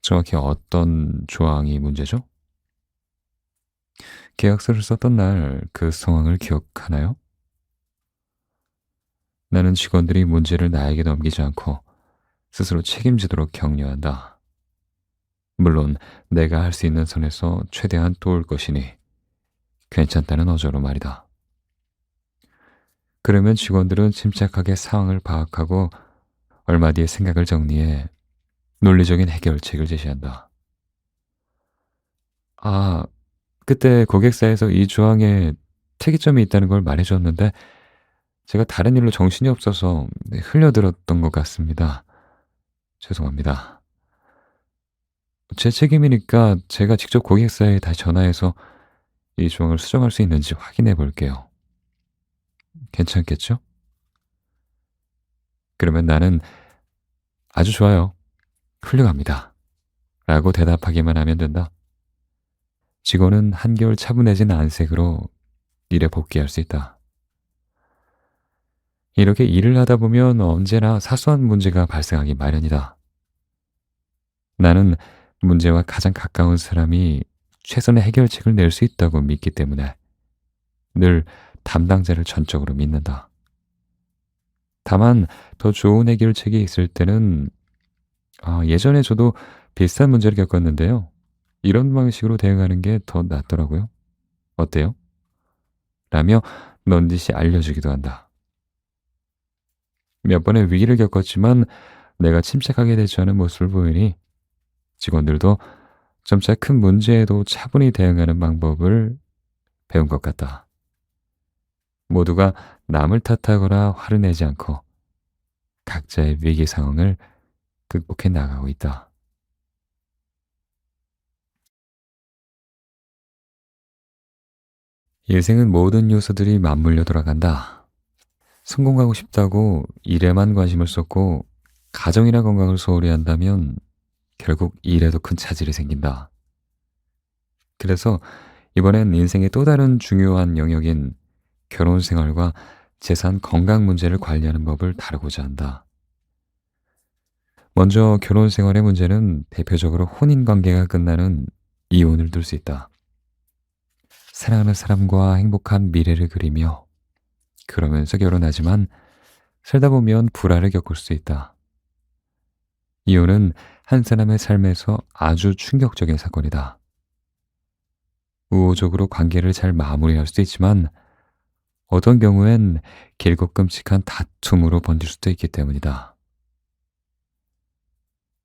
정확히 어떤 조항이 문제죠? 계약서를 썼던 날 그 상황을 기억하나요? 나는 직원들이 문제를 나에게 넘기지 않고 스스로 책임지도록 격려한다. 물론 내가 할 수 있는 선에서 최대한 도울 것이니 괜찮다는 어조로 말이다. 그러면 직원들은 침착하게 상황을 파악하고 얼마 뒤에 생각을 정리해 논리적인 해결책을 제시한다. 아, 그때 고객사에서 이 조항에 특이점이 있다는 걸 말해줬는데 제가 다른 일로 정신이 없어서 흘려들었던 것 같습니다. 죄송합니다. 제 책임이니까 제가 직접 고객사에 다시 전화해서 이 조항을 수정할 수 있는지 확인해 볼게요. 괜찮겠죠? 그러면 나는 아주 좋아요. 훌륭합니다. 라고 대답하기만 하면 된다. 직원은 한결 차분해진 안색으로 일에 복귀할 수 있다. 이렇게 일을 하다 보면 언제나 사소한 문제가 발생하기 마련이다. 나는 문제와 가장 가까운 사람이 최선의 해결책을 낼 수 있다고 믿기 때문에 늘 담당자를 전적으로 믿는다. 다만 더 좋은 해결책이 있을 때는 예전에 저도 비슷한 문제를 겪었는데요. 이런 방식으로 대응하는 게 더 낫더라고요. 어때요? 라며 넌지시 알려주기도 한다. 몇 번의 위기를 겪었지만 내가 침착하게 대처하는 모습을 보이니 직원들도 점차 큰 문제에도 차분히 대응하는 방법을 배운 것 같다. 모두가 남을 탓하거나 화를 내지 않고 각자의 위기 상황을 극복해 나가고 있다. 인생은 모든 요소들이 맞물려 돌아간다. 성공하고 싶다고 일에만 관심을 쏟고 가정이나 건강을 소홀히 한다면 결국 일에도 큰 차질이 생긴다. 그래서 이번엔 인생의 또 다른 중요한 영역인 결혼 생활과 재산 건강 문제를 관리하는 법을 다루고자 한다. 먼저 결혼 생활의 문제는 대표적으로 혼인 관계가 끝나는 이혼을 둘 수 있다. 사랑하는 사람과 행복한 미래를 그리며 그러면서 결혼하지만 살다 보면 불화를 겪을 수 있다. 이혼은 한 사람의 삶에서 아주 충격적인 사건이다. 우호적으로 관계를 잘 마무리할 수도 있지만 어떤 경우엔 길고 끔찍한 다툼으로 번질 수도 있기 때문이다.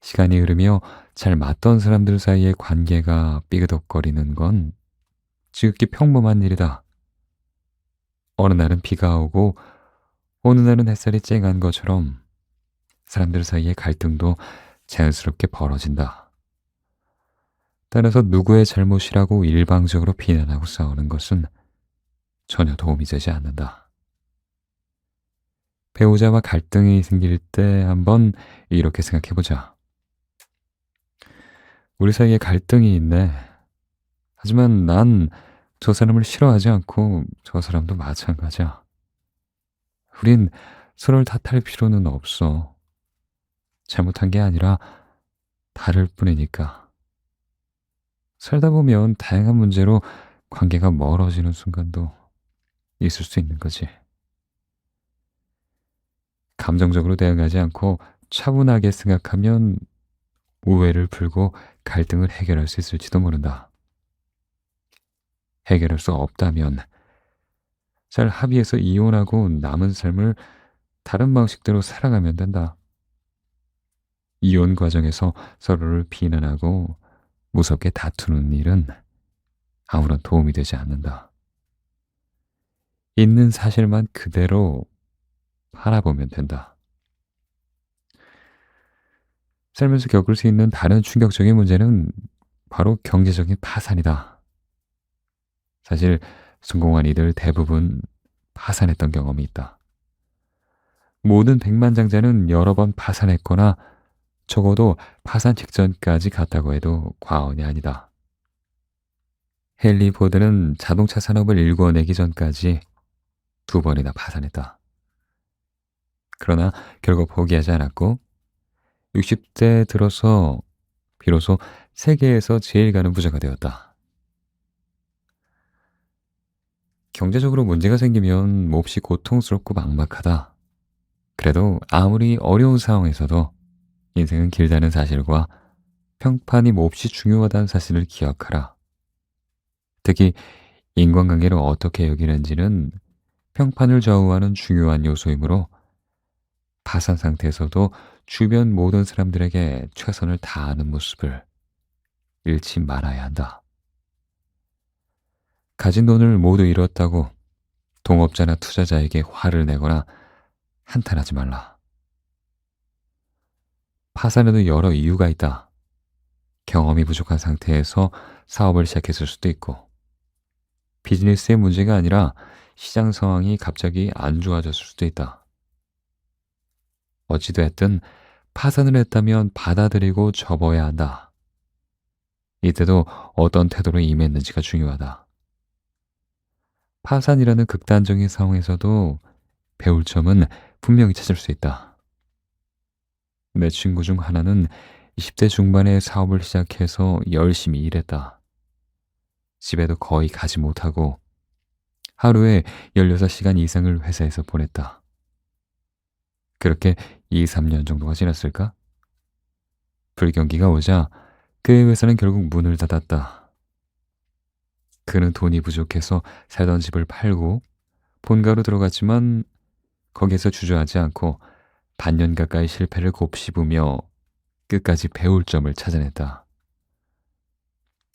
시간이 흐르며 잘 맞던 사람들 사이의 관계가 삐그덕거리는 건 지극히 평범한 일이다. 어느 날은 비가 오고 어느 날은 햇살이 쨍한 것처럼 사람들 사이의 갈등도 자연스럽게 벌어진다. 따라서 누구의 잘못이라고 일방적으로 비난하고 싸우는 것은 전혀 도움이 되지 않는다. 배우자와 갈등이 생길 때 한번 이렇게 생각해보자. 우리 사이에 갈등이 있네. 하지만 난 저 사람을 싫어하지 않고 저 사람도 마찬가지야. 우린 서로를 탓할 필요는 없어. 잘못한 게 아니라 다를 뿐이니까. 살다 보면 다양한 문제로 관계가 멀어지는 순간도 있을 수 있는 거지. 감정적으로 대응하지 않고 차분하게 생각하면 오해를 풀고 갈등을 해결할 수 있을지도 모른다. 해결할 수 없다면 잘 합의해서 이혼하고 남은 삶을 다른 방식대로 살아가면 된다. 이혼 과정에서 서로를 비난하고 무섭게 다투는 일은 아무런 도움이 되지 않는다. 있는 사실만 그대로 바라보면 된다. 살면서 겪을 수 있는 다른 충격적인 문제는 바로 경제적인 파산이다. 사실 성공한 이들 대부분 파산했던 경험이 있다. 모든 백만장자는 여러 번 파산했거나 적어도 파산 직전까지 갔다고 해도 과언이 아니다. 헨리 포드는 자동차 산업을 일궈내기 전까지 두 번이나 파산했다. 그러나 결국 포기하지 않았고 60대 들어서 비로소 세계에서 제일 가는 부자가 되었다. 경제적으로 문제가 생기면 몹시 고통스럽고 막막하다. 그래도 아무리 어려운 상황에서도 인생은 길다는 사실과 평판이 몹시 중요하다는 사실을 기억하라. 특히 인간관계를 어떻게 여기는지는 평판을 좌우하는 중요한 요소이므로 파산 상태에서도 주변 모든 사람들에게 최선을 다하는 모습을 잃지 말아야 한다. 가진 돈을 모두 잃었다고 동업자나 투자자에게 화를 내거나 한탄하지 말라. 파산에도 여러 이유가 있다. 경험이 부족한 상태에서 사업을 시작했을 수도 있고, 비즈니스의 문제가 아니라 시장 상황이 갑자기 안 좋아졌을 수도 있다. 어찌됐든 파산을 했다면 받아들이고 접어야 한다. 이때도 어떤 태도로 임했는지가 중요하다. 파산이라는 극단적인 상황에서도 배울 점은 분명히 찾을 수 있다. 내 친구 중 하나는 20대 중반에 사업을 시작해서 열심히 일했다. 집에도 거의 가지 못하고 하루에 16시간 이상을 회사에서 보냈다. 그렇게 2, 3년 정도가 지났을까? 불경기가 오자 그의 회사는 결국 문을 닫았다. 그는 돈이 부족해서 살던 집을 팔고 본가로 들어갔지만 거기에서 주저하지 않고 반년 가까이 실패를 곱씹으며 끝까지 배울 점을 찾아냈다.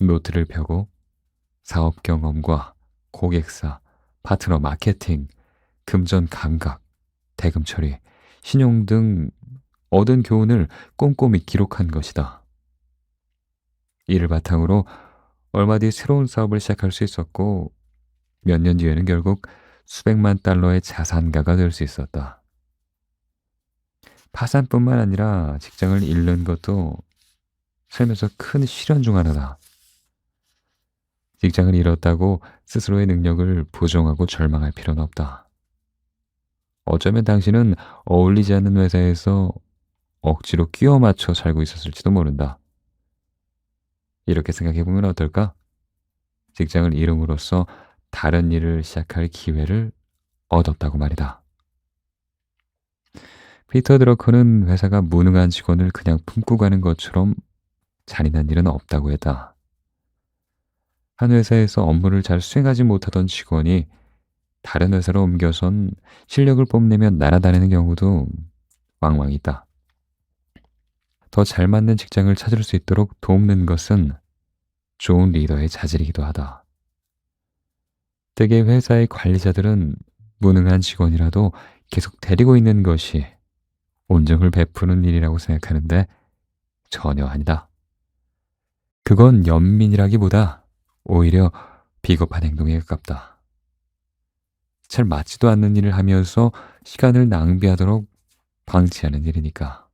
노트를 펴고 사업 경험과 고객사, 파트너 마케팅, 금전 감각, 대금 처리, 신용 등 얻은 교훈을 꼼꼼히 기록한 것이다. 이를 바탕으로 얼마 뒤 새로운 사업을 시작할 수 있었고 몇 년 뒤에는 결국 수백만 달러의 자산가가 될 수 있었다. 파산뿐만 아니라 직장을 잃는 것도 살면서 큰 시련 중 하나다. 직장을 잃었다고 스스로의 능력을 부정하고 절망할 필요는 없다. 어쩌면 당신은 어울리지 않는 회사에서 억지로 끼워 맞춰 살고 있었을지도 모른다. 이렇게 생각해보면 어떨까? 직장을 잃음으로써 다른 일을 시작할 기회를 얻었다고 말이다. 피터 드러커는 회사가 무능한 직원을 그냥 품고 가는 것처럼 잔인한 일은 없다고 했다. 한 회사에서 업무를 잘 수행하지 못하던 직원이 다른 회사로 옮겨선 실력을 뽐내면 날아다니는 경우도 왕왕 있다. 더 잘 맞는 직장을 찾을 수 있도록 돕는 것은 좋은 리더의 자질이기도 하다. 대개 회사의 관리자들은 무능한 직원이라도 계속 데리고 있는 것이 온정을 베푸는 일이라고 생각하는데 전혀 아니다. 그건 연민이라기보다 오히려 비겁한 행동에 가깝다. 잘 맞지도 않는 일을 하면서 시간을 낭비하도록 방치하는 일이니까.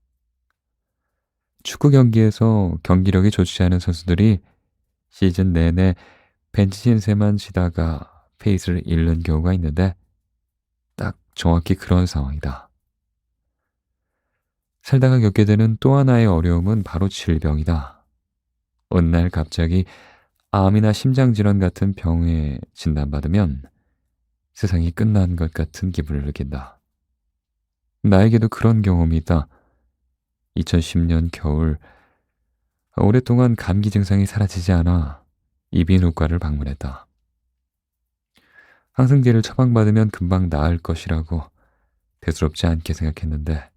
축구 경기에서 경기력이 좋지 않은 선수들이 시즌 내내 벤치 신세만 치다가 페이스를 잃는 경우가 있는데 딱 정확히 그런 상황이다. 살다가 겪게 되는 또 하나의 어려움은 바로 질병이다. 어느 날 갑자기 암이나 심장질환 같은 병에 진단받으면 세상이 끝난 것 같은 기분을 느낀다. 나에게도 그런 경험이 있다. 2010년 겨울, 오랫동안 감기 증상이 사라지지 않아 이비인후과를 방문했다. 항생제를 처방받으면 금방 나을 것이라고 대수롭지 않게 생각했는데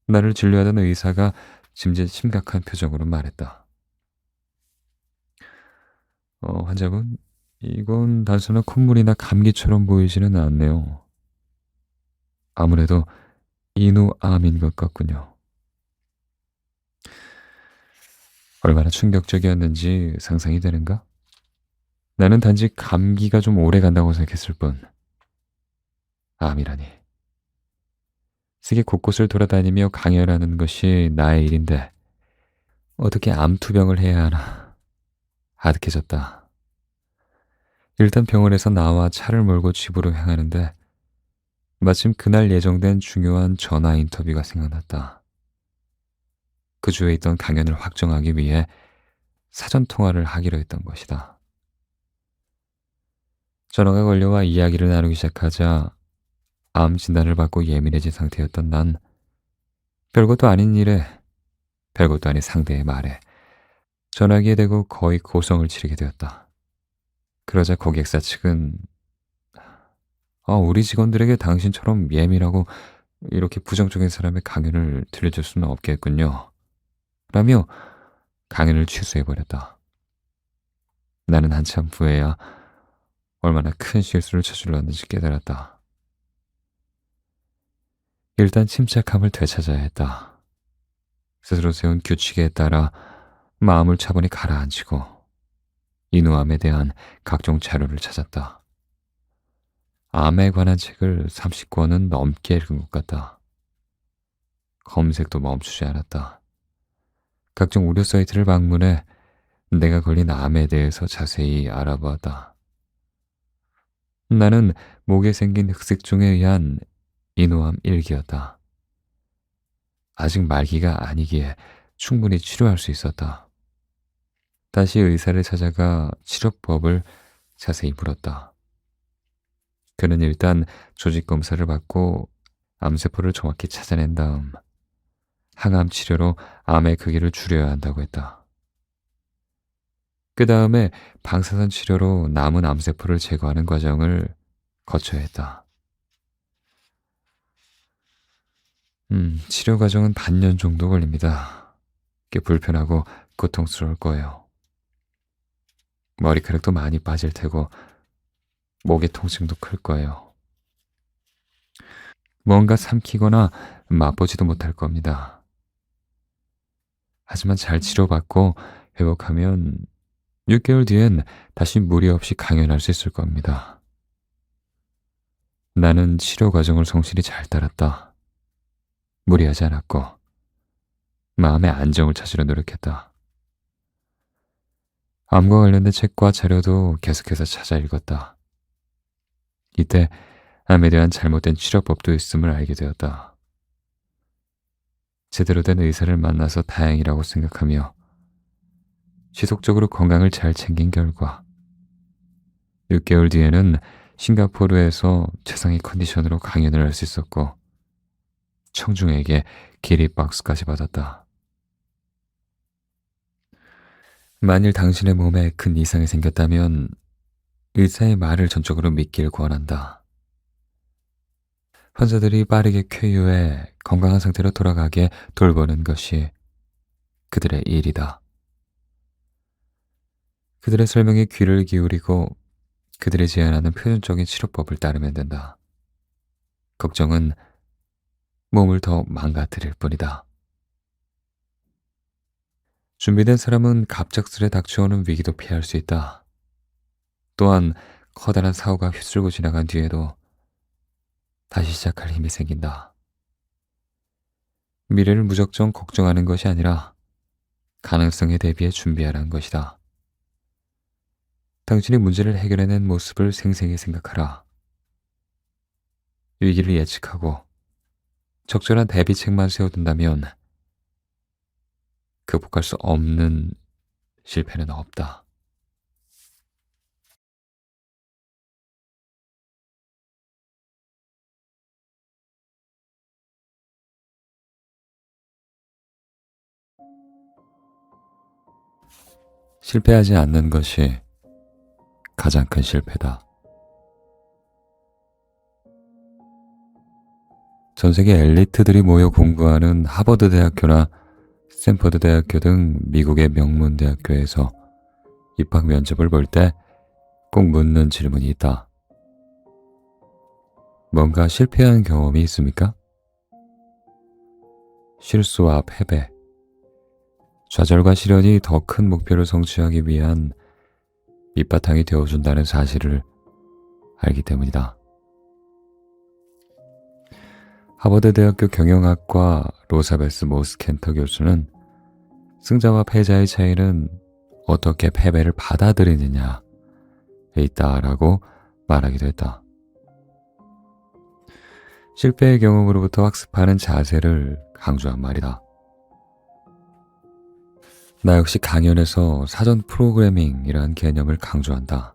나를 진료하던 의사가 짐짓 심각한 표정으로 말했다. 환자분, 이건 단순한 콧물이나 감기처럼 보이지는 않네요. 아무래도 인후암인 것 같군요. 얼마나 충격적이었는지 상상이 되는가? 나는 단지 감기가 좀 오래 간다고 생각했을 뿐, 암이라니. 세계 곳곳을 돌아다니며 강연하는 것이 나의 일인데, 어떻게 암 투병을 해야 하나. 아득해졌다. 일단 병원에서 나와 차를 몰고 집으로 향하는데, 마침 그날 예정된 중요한 전화 인터뷰가 생각났다. 그 주에 있던 강연을 확정하기 위해 사전 통화를 하기로 했던 것이다. 전화가 걸려와 이야기를 나누기 시작하자 암 진단을 받고 예민해진 상태였던 난 별것도 아닌 일에 별것도 아닌 상대의 말에 전화기에 대고 거의 고성을 지르게 되었다. 그러자 고객사 측은 우리 직원들에게 당신처럼 예민하고 이렇게 부정적인 사람의 강연을 들려줄 수는 없겠군요. 라며 강연을 취소해버렸다. 나는 한참 후에야 얼마나 큰 실수를 저질렀는지 깨달았다. 일단 침착함을 되찾아야 했다. 스스로 세운 규칙에 따라 마음을 차분히 가라앉히고 인후암에 대한 각종 자료를 찾았다. 암에 관한 책을 30권은 넘게 읽은 것 같다. 검색도 멈추지 않았다. 각종 의료 사이트를 방문해 내가 걸린 암에 대해서 자세히 알아보았다. 나는 목에 생긴 흑색종에 의한 인후암 1기였다. 아직 말기가 아니기에 충분히 치료할 수 있었다. 다시 의사를 찾아가 치료법을 자세히 물었다. 그는 일단 조직 검사를 받고 암세포를 정확히 찾아낸 다음 항암 치료로 암의 크기를 줄여야 한다고 했다. 그 다음에 방사선 치료로 남은 암세포를 제거하는 과정을 거쳐야 했다. 치료 과정은 반년 정도 걸립니다. 꽤 불편하고 고통스러울 거예요. 머리카락도 많이 빠질 테고 목의 통증도 클 거예요. 뭔가 삼키거나 맛보지도 못할 겁니다. 하지만 잘 치료받고 회복하면 6개월 뒤엔 다시 무리 없이 강연할 수 있을 겁니다. 나는 치료 과정을 성실히 잘 따랐다. 무리하지 않았고 마음의 안정을 찾으려 노력했다. 암과 관련된 책과 자료도 계속해서 찾아 읽었다. 이때 암에 대한 잘못된 치료법도 있음을 알게 되었다. 제대로 된 의사를 만나서 다행이라고 생각하며 지속적으로 건강을 잘 챙긴 결과 6개월 뒤에는 싱가포르에서 최상의 컨디션으로 강연을 할 수 있었고 청중에게 기립박수까지 받았다. 만일 당신의 몸에 큰 이상이 생겼다면 의사의 말을 전적으로 믿길 권한다. 환자들이 빠르게 쾌유해 건강한 상태로 돌아가게 돌보는 것이 그들의 일이다. 그들의 설명에 귀를 기울이고 그들이 제안하는 표준적인 치료법을 따르면 된다. 걱정은 몸을 더 망가뜨릴 뿐이다. 준비된 사람은 갑작스레 닥쳐오는 위기도 피할 수 있다. 또한 커다란 사고가 휩쓸고 지나간 뒤에도 다시 시작할 힘이 생긴다. 미래를 무작정 걱정하는 것이 아니라 가능성에 대비해 준비하라는 것이다. 당신이 문제를 해결해낸 모습을 생생히 생각하라. 위기를 예측하고 적절한 대비책만 세워둔다면 극복할 수 없는 실패는 없다. 실패하지 않는 것이 가장 큰 실패다. 전 세계 엘리트들이 모여 공부하는 하버드 대학교나 스탠퍼드 대학교 등 미국의 명문 대학교에서 입학 면접을 볼 때 꼭 묻는 질문이 있다. 뭔가 실패한 경험이 있습니까? 실수와 패배, 좌절과 시련이 더 큰 목표를 성취하기 위한 밑바탕이 되어준다는 사실을 알기 때문이다. 하버드 대학교 경영학과 로사베스 모스켄터 교수는 승자와 패자의 차이는 어떻게 패배를 받아들이느냐에 있다라고 말하기도 했다. 실패의 경험으로부터 학습하는 자세를 강조한 말이다. 나 역시 강연에서 사전 프로그래밍이라는 개념을 강조한다.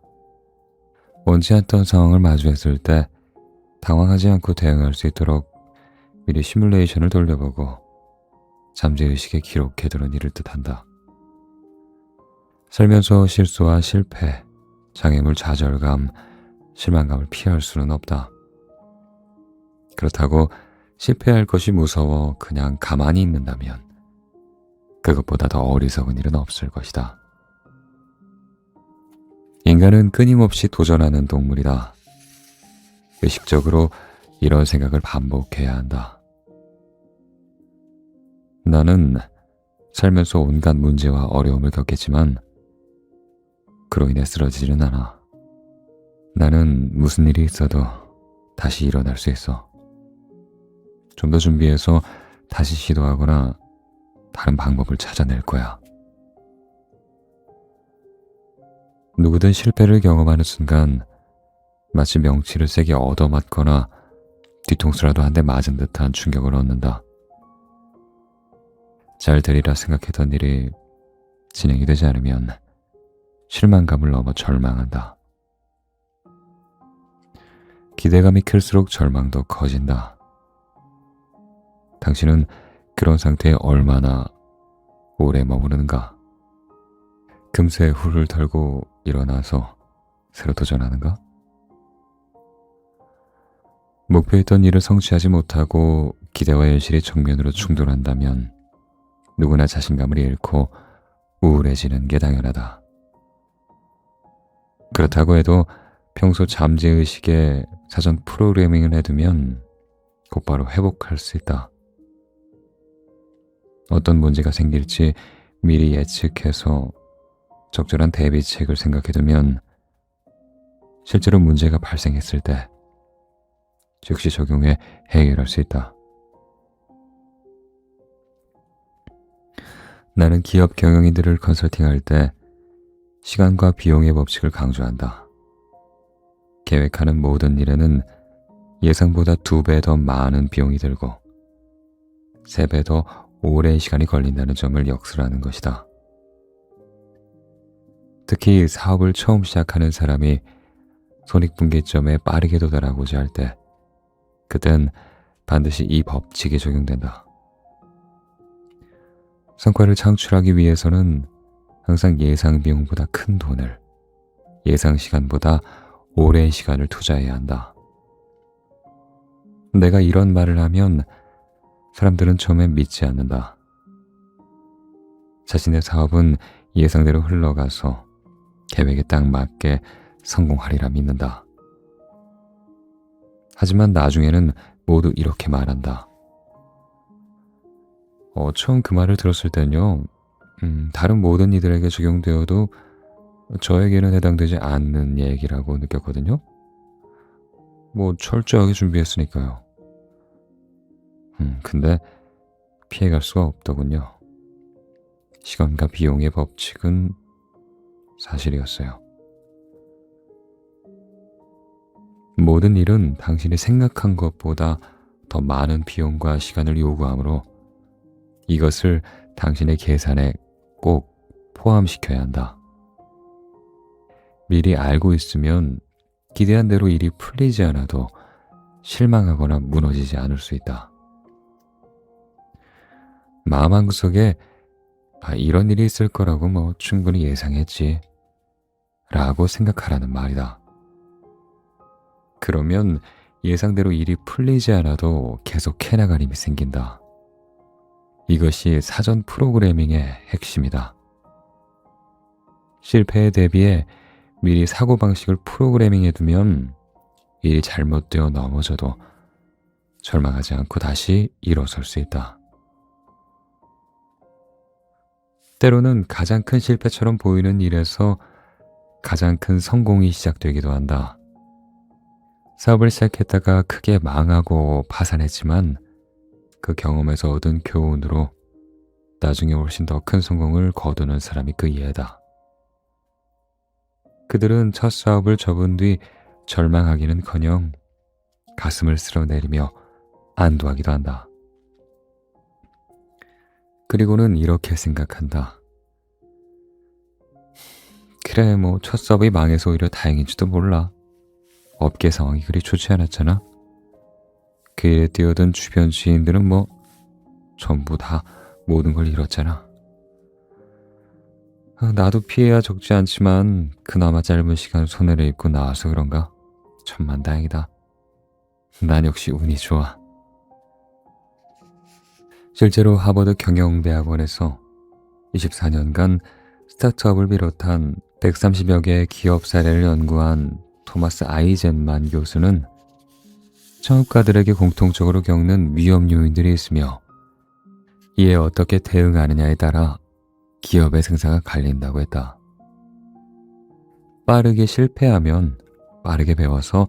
원치 않던 상황을 마주했을 때 당황하지 않고 대응할 수 있도록 미리 시뮬레이션을 돌려보고 잠재의식에 기록해두는 일을 뜻한다. 살면서 실수와 실패, 장애물, 좌절감, 실망감을 피할 수는 없다. 그렇다고 실패할 것이 무서워 그냥 가만히 있는다면 그것보다 더 어리석은 일은 없을 것이다. 인간은 끊임없이 도전하는 동물이다. 의식적으로 이런 생각을 반복해야 한다. 나는 살면서 온갖 문제와 어려움을 겪겠지만 그로 인해 쓰러지지는 않아. 나는 무슨 일이 있어도 다시 일어날 수 있어. 좀 더 준비해서 다시 시도하거나 다른 방법을 찾아낼 거야. 누구든 실패를 경험하는 순간 마치 명치를 세게 얻어맞거나 뒤통수라도 한 대 맞은 듯한 충격을 얻는다. 잘 되리라 생각했던 일이 진행이 되지 않으면 실망감을 넘어 절망한다. 기대감이 클수록 절망도 커진다. 당신은 그런 상태에 얼마나 오래 머무르는가? 금세 훌을 털고 일어나서 새로 도전하는가? 목표했던 일을 성취하지 못하고 기대와 현실이 정면으로 충돌한다면 누구나 자신감을 잃고 우울해지는 게 당연하다. 그렇다고 해도 평소 잠재의식에 사전 프로그래밍을 해두면 곧바로 회복할 수 있다. 어떤 문제가 생길지 미리 예측해서 적절한 대비책을 생각해두면 실제로 문제가 발생했을 때 즉시 적용해 해결할 수 있다. 나는 기업 경영인들을 컨설팅할 때 시간과 비용의 법칙을 강조한다. 계획하는 모든 일에는 예상보다 2배 더 많은 비용이 들고 3배 더 오랜 시간이 걸린다는 점을 역설하는 것이다. 특히 사업을 처음 시작하는 사람이 손익분기점에 빠르게 도달하고자 할 때 그땐 반드시 이 법칙이 적용된다. 성과를 창출하기 위해서는 항상 예상 비용보다 큰 돈을, 예상 시간보다 오랜 시간을 투자해야 한다. 내가 이런 말을 하면 사람들은 처음엔 믿지 않는다. 자신의 사업은 예상대로 흘러가서 계획에 딱 맞게 성공하리라 믿는다. 하지만 나중에는 모두 이렇게 말한다. 처음 그 말을 들었을 땐요, 다른 모든 이들에게 적용되어도 저에게는 해당되지 않는 얘기라고 느꼈거든요. 뭐 철저하게 준비했으니까요. 근데 피해갈 수가 없더군요. 시간과 비용의 법칙은 사실이었어요. 모든 일은 당신이 생각한 것보다 더 더 많은 비용과 시간을 요구하므로 이것을 당신의 계산에 꼭 포함시켜야 한다. 미리 알고 있으면 기대한 대로 일이 풀리지 않아도 실망하거나 무너지지 않을 수 있다. 마음 한구석에 이런 일이 있을 거라고 충분히 예상했지 라고 생각하라는 말이다. 그러면 예상대로 일이 풀리지 않아도 계속 해나갈 힘이 생긴다. 이것이 사전 프로그래밍의 핵심이다. 실패에 대비해 미리 사고방식을 프로그래밍해두면 일이 잘못되어 넘어져도 절망하지 않고 다시 일어설 수 있다. 때로는 가장 큰 실패처럼 보이는 일에서 가장 큰 성공이 시작되기도 한다. 사업을 시작했다가 크게 망하고 파산했지만 그 경험에서 얻은 교훈으로 나중에 훨씬 더 큰 성공을 거두는 사람이 그 예다. 그들은 첫 사업을 접은 뒤 절망하기는커녕 가슴을 쓸어내리며 안도하기도 한다. 그리고는 이렇게 생각한다. 그래, 첫 사업이 망해서 오히려 다행인지도 몰라. 업계 상황이 그리 좋지 않았잖아. 그 일에 뛰어든 주변 지인들은 전부 다 모든 걸 잃었잖아. 나도 피해야 적지 않지만 그나마 짧은 시간 손해를 입고 나와서 그런가? 천만다행이다. 난 역시 운이 좋아. 실제로 하버드 경영대학원에서 24년간 스타트업을 비롯한 130여 개의 기업 사례를 연구한 토마스 아이젠만 교수는 창업가들에게 공통적으로 겪는 위험 요인들이 있으며 이에 어떻게 대응하느냐에 따라 기업의 생사가 갈린다고 했다. 빠르게 실패하면 빠르게 배워서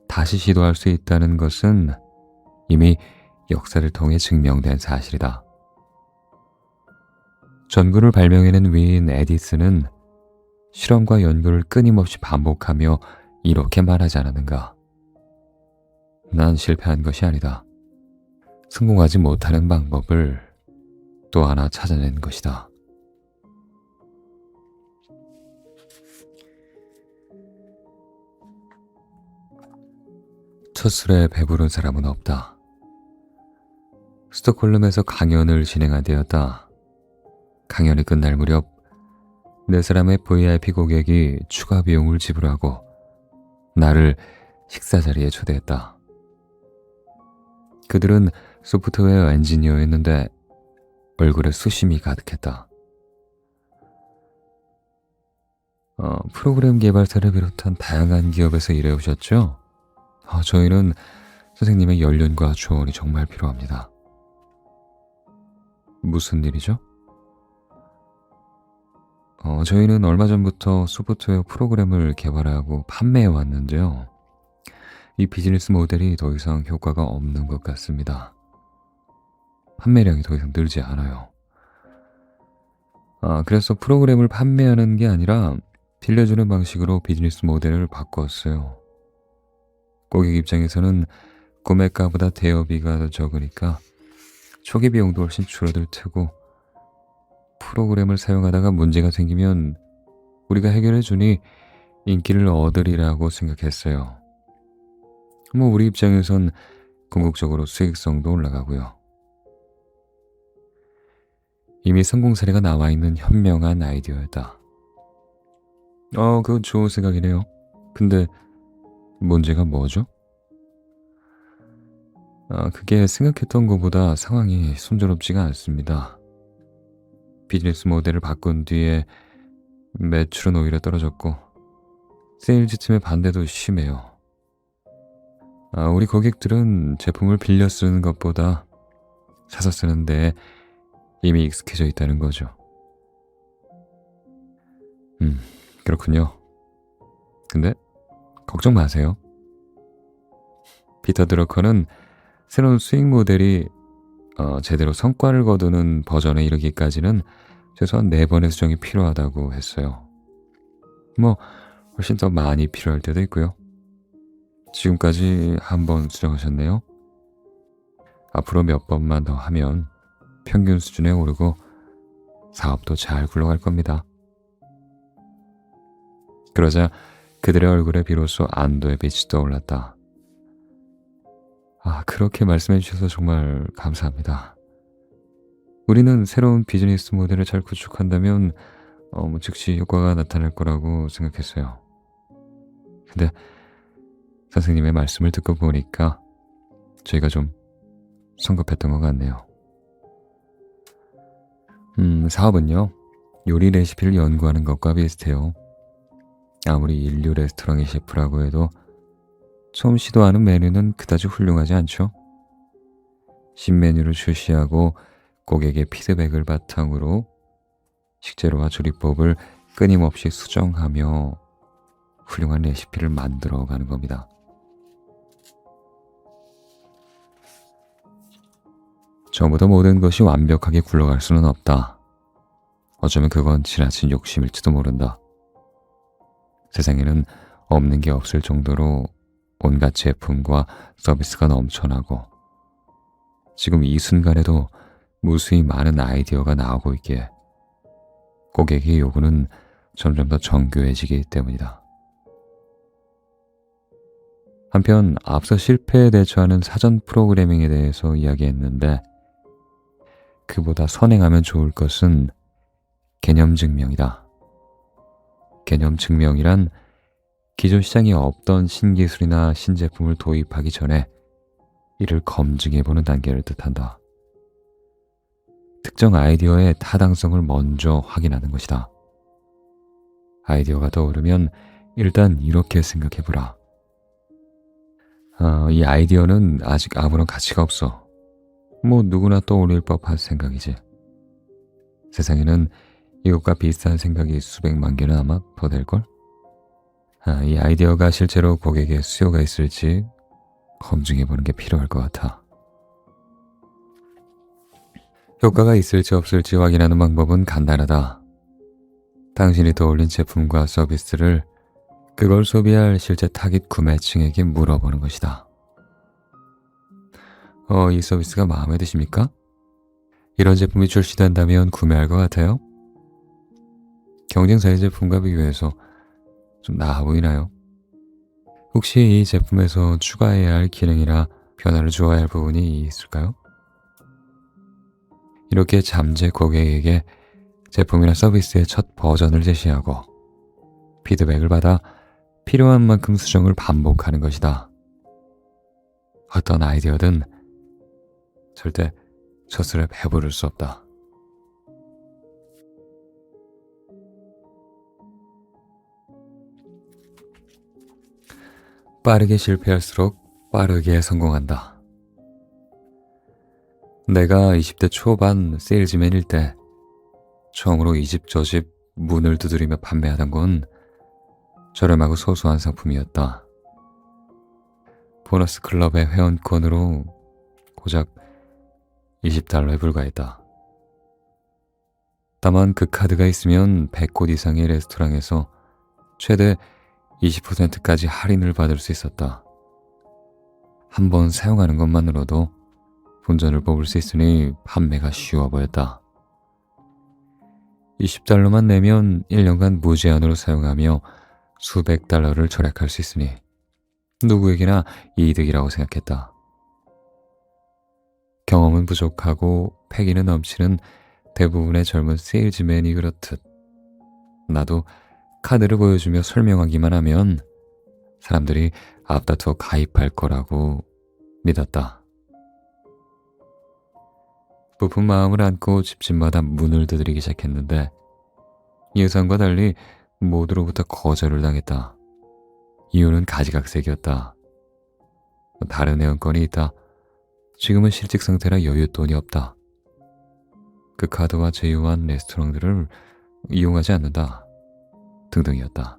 다시 시도할 수 있다는 것은 이미 역사를 통해 증명된 사실이다. 전구를 발명해낸 위인 에디슨은 실험과 연구를 끊임없이 반복하며 이렇게 말하지 않았는가? 난 실패한 것이 아니다. 성공하지 못하는 방법을 또 하나 찾아낸 것이다. 첫 술에 배부른 사람은 없다. 스톡홀름에서 강연을 진행한 때였다. 강연이 끝날 무렵 4사람의 VIP 고객이 추가 비용을 지불하고 나를 식사 자리에 초대했다. 그들은 소프트웨어 엔지니어였는데 얼굴에 수심이 가득했다. 프로그램 개발사를 비롯한 다양한 기업에서 일해오셨죠? 저희는 선생님의 연륜과 조언이 정말 필요합니다. 무슨 일이죠? 저희는 얼마 전부터 소프트웨어 프로그램을 개발하고 판매해 왔는데요. 이 비즈니스 모델이 더 이상 효과가 없는 것 같습니다. 판매량이 더 이상 늘지 않아요. 그래서 프로그램을 판매하는 게 아니라 빌려주는 방식으로 비즈니스 모델을 바꿨어요. 고객 입장에서는 구매가보다 대여비가 더 적으니까 초기 비용도 훨씬 줄어들 테고 프로그램을 사용하다가 문제가 생기면 우리가 해결해 주니 인기를 얻으리라고 생각했어요. 우리 입장에선 궁극적으로 수익성도 올라가고요. 이미 성공 사례가 나와 있는 현명한 아이디어였다. 그건 좋은 생각이네요. 근데 문제가 뭐죠? 그게 생각했던 것보다 상황이 순조롭지가 않습니다. 비즈니스 모델을 바꾼 뒤에 매출은 오히려 떨어졌고 세일즈 팀의 반대도 심해요. 우리 고객들은 제품을 빌려 쓰는 것보다 사서 쓰는데 이미 익숙해져 있다는 거죠. 그렇군요. 근데 걱정 마세요. 피터 드러커는 새로운 수익 모델이 제대로 성과를 거두는 버전에 이르기까지는 최소한 4번의 수정이 필요하다고 했어요. 훨씬 더 많이 필요할 때도 있고요. 지금까지 한 번 수정하셨네요. 앞으로 몇 번만 더 하면 평균 수준에 오르고 사업도 잘 굴러갈 겁니다. 그러자 그들의 얼굴에 비로소 안도의 빛이 떠올랐다. 그렇게 말씀해 주셔서 정말 감사합니다. 우리는 새로운 비즈니스 모델을 잘 구축한다면 즉시 효과가 나타날 거라고 생각했어요. 근데 선생님의 말씀을 듣고 보니까 저희가 좀 성급했던 것 같네요. 사업은요, 요리 레시피를 연구하는 것과 비슷해요. 아무리 인류 레스토랑의 셰프라고 해도 처음 시도하는 메뉴는 그다지 훌륭하지 않죠. 신메뉴를 출시하고 고객의 피드백을 바탕으로 식재료와 조리법을 끊임없이 수정하며 훌륭한 레시피를 만들어가는 겁니다. 처음부터 모든 것이 완벽하게 굴러갈 수는 없다. 어쩌면 그건 지나친 욕심일지도 모른다. 세상에는 없는 게 없을 정도로 온갖 제품과 서비스가 넘쳐나고 지금 이 순간에도 무수히 많은 아이디어가 나오고 있기에 고객의 요구는 점점 더 정교해지기 때문이다. 한편 앞서 실패에 대처하는 사전 프로그래밍에 대해서 이야기했는데 그보다 선행하면 좋을 것은 개념 증명이다. 개념 증명이란 기존 시장에 없던 신기술이나 신제품을 도입하기 전에 이를 검증해보는 단계를 뜻한다. 특정 아이디어의 타당성을 먼저 확인하는 것이다. 아이디어가 떠오르면 일단 이렇게 생각해보라. 이 아이디어는 아직 아무런 가치가 없어. 누구나 떠올릴 법한 생각이지. 세상에는 이것과 비슷한 생각이 수백만 개는 아마 더 될걸? 이 아이디어가 실제로 고객의 수요가 있을지 검증해보는 게 필요할 것 같아. 효과가 있을지 없을지 확인하는 방법은 간단하다. 당신이 떠올린 제품과 서비스를 그걸 소비할 실제 타깃 구매층에게 물어보는 것이다. 이 서비스가 마음에 드십니까? 이런 제품이 출시된다면 구매할 것 같아요? 경쟁사의 제품과 비교해서 좀 나아 보이나요? 혹시 이 제품에서 추가해야 할 기능이나 변화를 주어야 할 부분이 있을까요? 이렇게 잠재 고객에게 제품이나 서비스의 첫 버전을 제시하고 피드백을 받아 필요한 만큼 수정을 반복하는 것이다. 어떤 아이디어든 절대 젖을 배부를 수 없다. 빠르게 실패할수록 빠르게 성공한다. 내가 20대 초반 세일즈맨일 때 처음으로 이 집 저 집 문을 두드리며 판매하던 건 저렴하고 소소한 상품이었다. 보너스 클럽의 회원권으로 고작 $20에 불과했다. 다만 그 카드가 있으면 100곳 이상의 레스토랑에서 최대 20%까지 할인을 받을 수 있었다. 한 번 사용하는 것만으로도 본전을 뽑을 수 있으니 판매가 쉬워 보였다. $20만 내면 1년간 무제한으로 사용하며 수백 달러를 절약할 수 있으니 누구에게나 이득이라고 생각했다. 경험은 부족하고 패기는 넘치는 대부분의 젊은 세일즈맨이 그렇듯 나도 카드를 보여주며 설명하기만 하면 사람들이 앞다투어 가입할 거라고 믿었다. 부푼 마음을 안고 집집마다 문을 두드리기 시작했는데 예상과 달리 모두로부터 거절을 당했다. 이유는 가지각색이었다. 다른 회원권이 있다. 지금은 실직 상태라 여윳돈이 없다. 그 카드와 제휴한 레스토랑들을 이용하지 않는다. 등등이었다.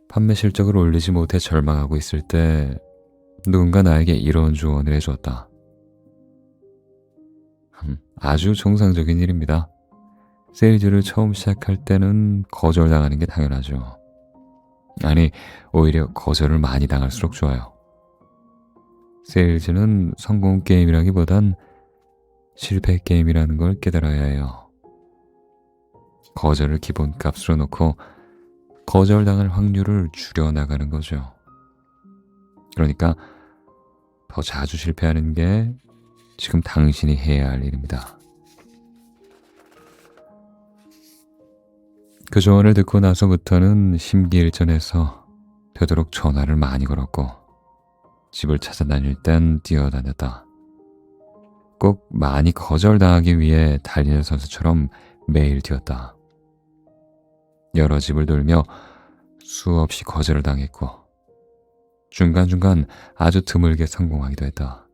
판매 실적을 올리지 못해 절망하고 있을 때 누군가 나에게 이런 조언을 해주었다. 아주 정상적인 일입니다. 세일즈를 처음 시작할 때는 거절당하는 게 당연하죠. 아니, 오히려 거절을 많이 당할수록 좋아요. 세일즈는 성공 게임이라기보단 실패 게임이라는 걸 깨달아야 해요. 거절을 기본값으로 놓고 거절당할 확률을 줄여나가는 거죠. 그러니까 더 자주 실패하는 게 지금 당신이 해야 할 일입니다. 그 조언을 듣고 나서부터는 심기일전해서 되도록 전화를 많이 걸었고 집을 찾아다닐 땐 뛰어다녔다. 꼭 많이 거절당하기 위해 달리는 선수처럼 매일 뛰었다. 여러 집을 돌며 수없이 거절을 당했고 중간중간 아주 드물게 성공하기도 했다.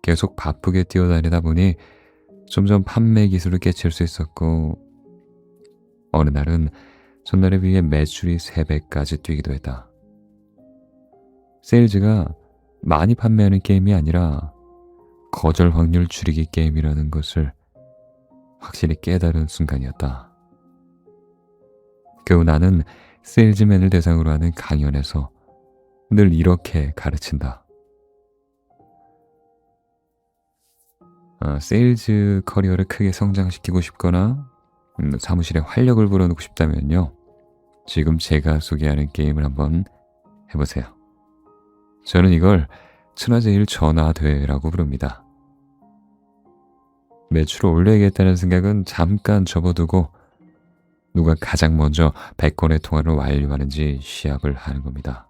계속 바쁘게 뛰어다니다 보니 점점 판매 기술을 깨칠 수 있었고 어느 날은 전날에 비해 매출이 3배까지 뛰기도 했다. 세일즈가 많이 판매하는 게임이 아니라 거절 확률 줄이기 게임이라는 것을 확실히 깨달은 순간이었다. 그 후 나는 세일즈맨을 대상으로 하는 강연에서 늘 이렇게 가르친다. 세일즈 커리어를 크게 성장시키고 싶거나 사무실에 활력을 불어넣고 싶다면요. 지금 제가 소개하는 게임을 한번 해보세요. 저는 이걸 천하제일 전화대회라고 부릅니다. 매출을 올려야겠다는 생각은 잠깐 접어두고 누가 가장 먼저 100건의 통화를 완료하는지 시합을 하는 겁니다.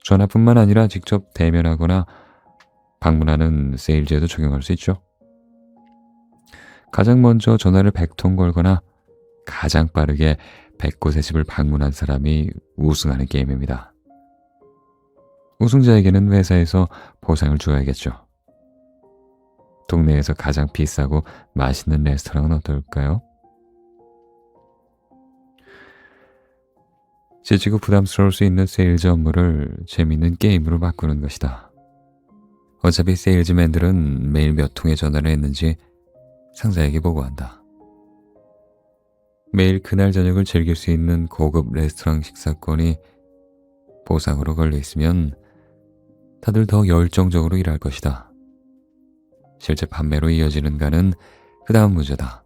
전화뿐만 아니라 직접 대면하거나 방문하는 세일즈에도 적용할 수 있죠. 가장 먼저 전화를 100통 걸거나 가장 빠르게 100곳의 집을 방문한 사람이 우승하는 게임입니다. 우승자에게는 회사에서 보상을 주어야겠죠. 동네에서 가장 비싸고 맛있는 레스토랑은 어떨까요? 지치고 부담스러울 수 있는 세일즈 업무를 재미있는 게임으로 바꾸는 것이다. 어차피 세일즈맨들은 매일 몇 통의 전화를 했는지 상사에게 보고한다. 매일 그날 저녁을 즐길 수 있는 고급 레스토랑 식사권이 보상으로 걸려있으면 다들 더 열정적으로 일할 것이다. 실제 판매로 이어지는가는 그 다음 문제다.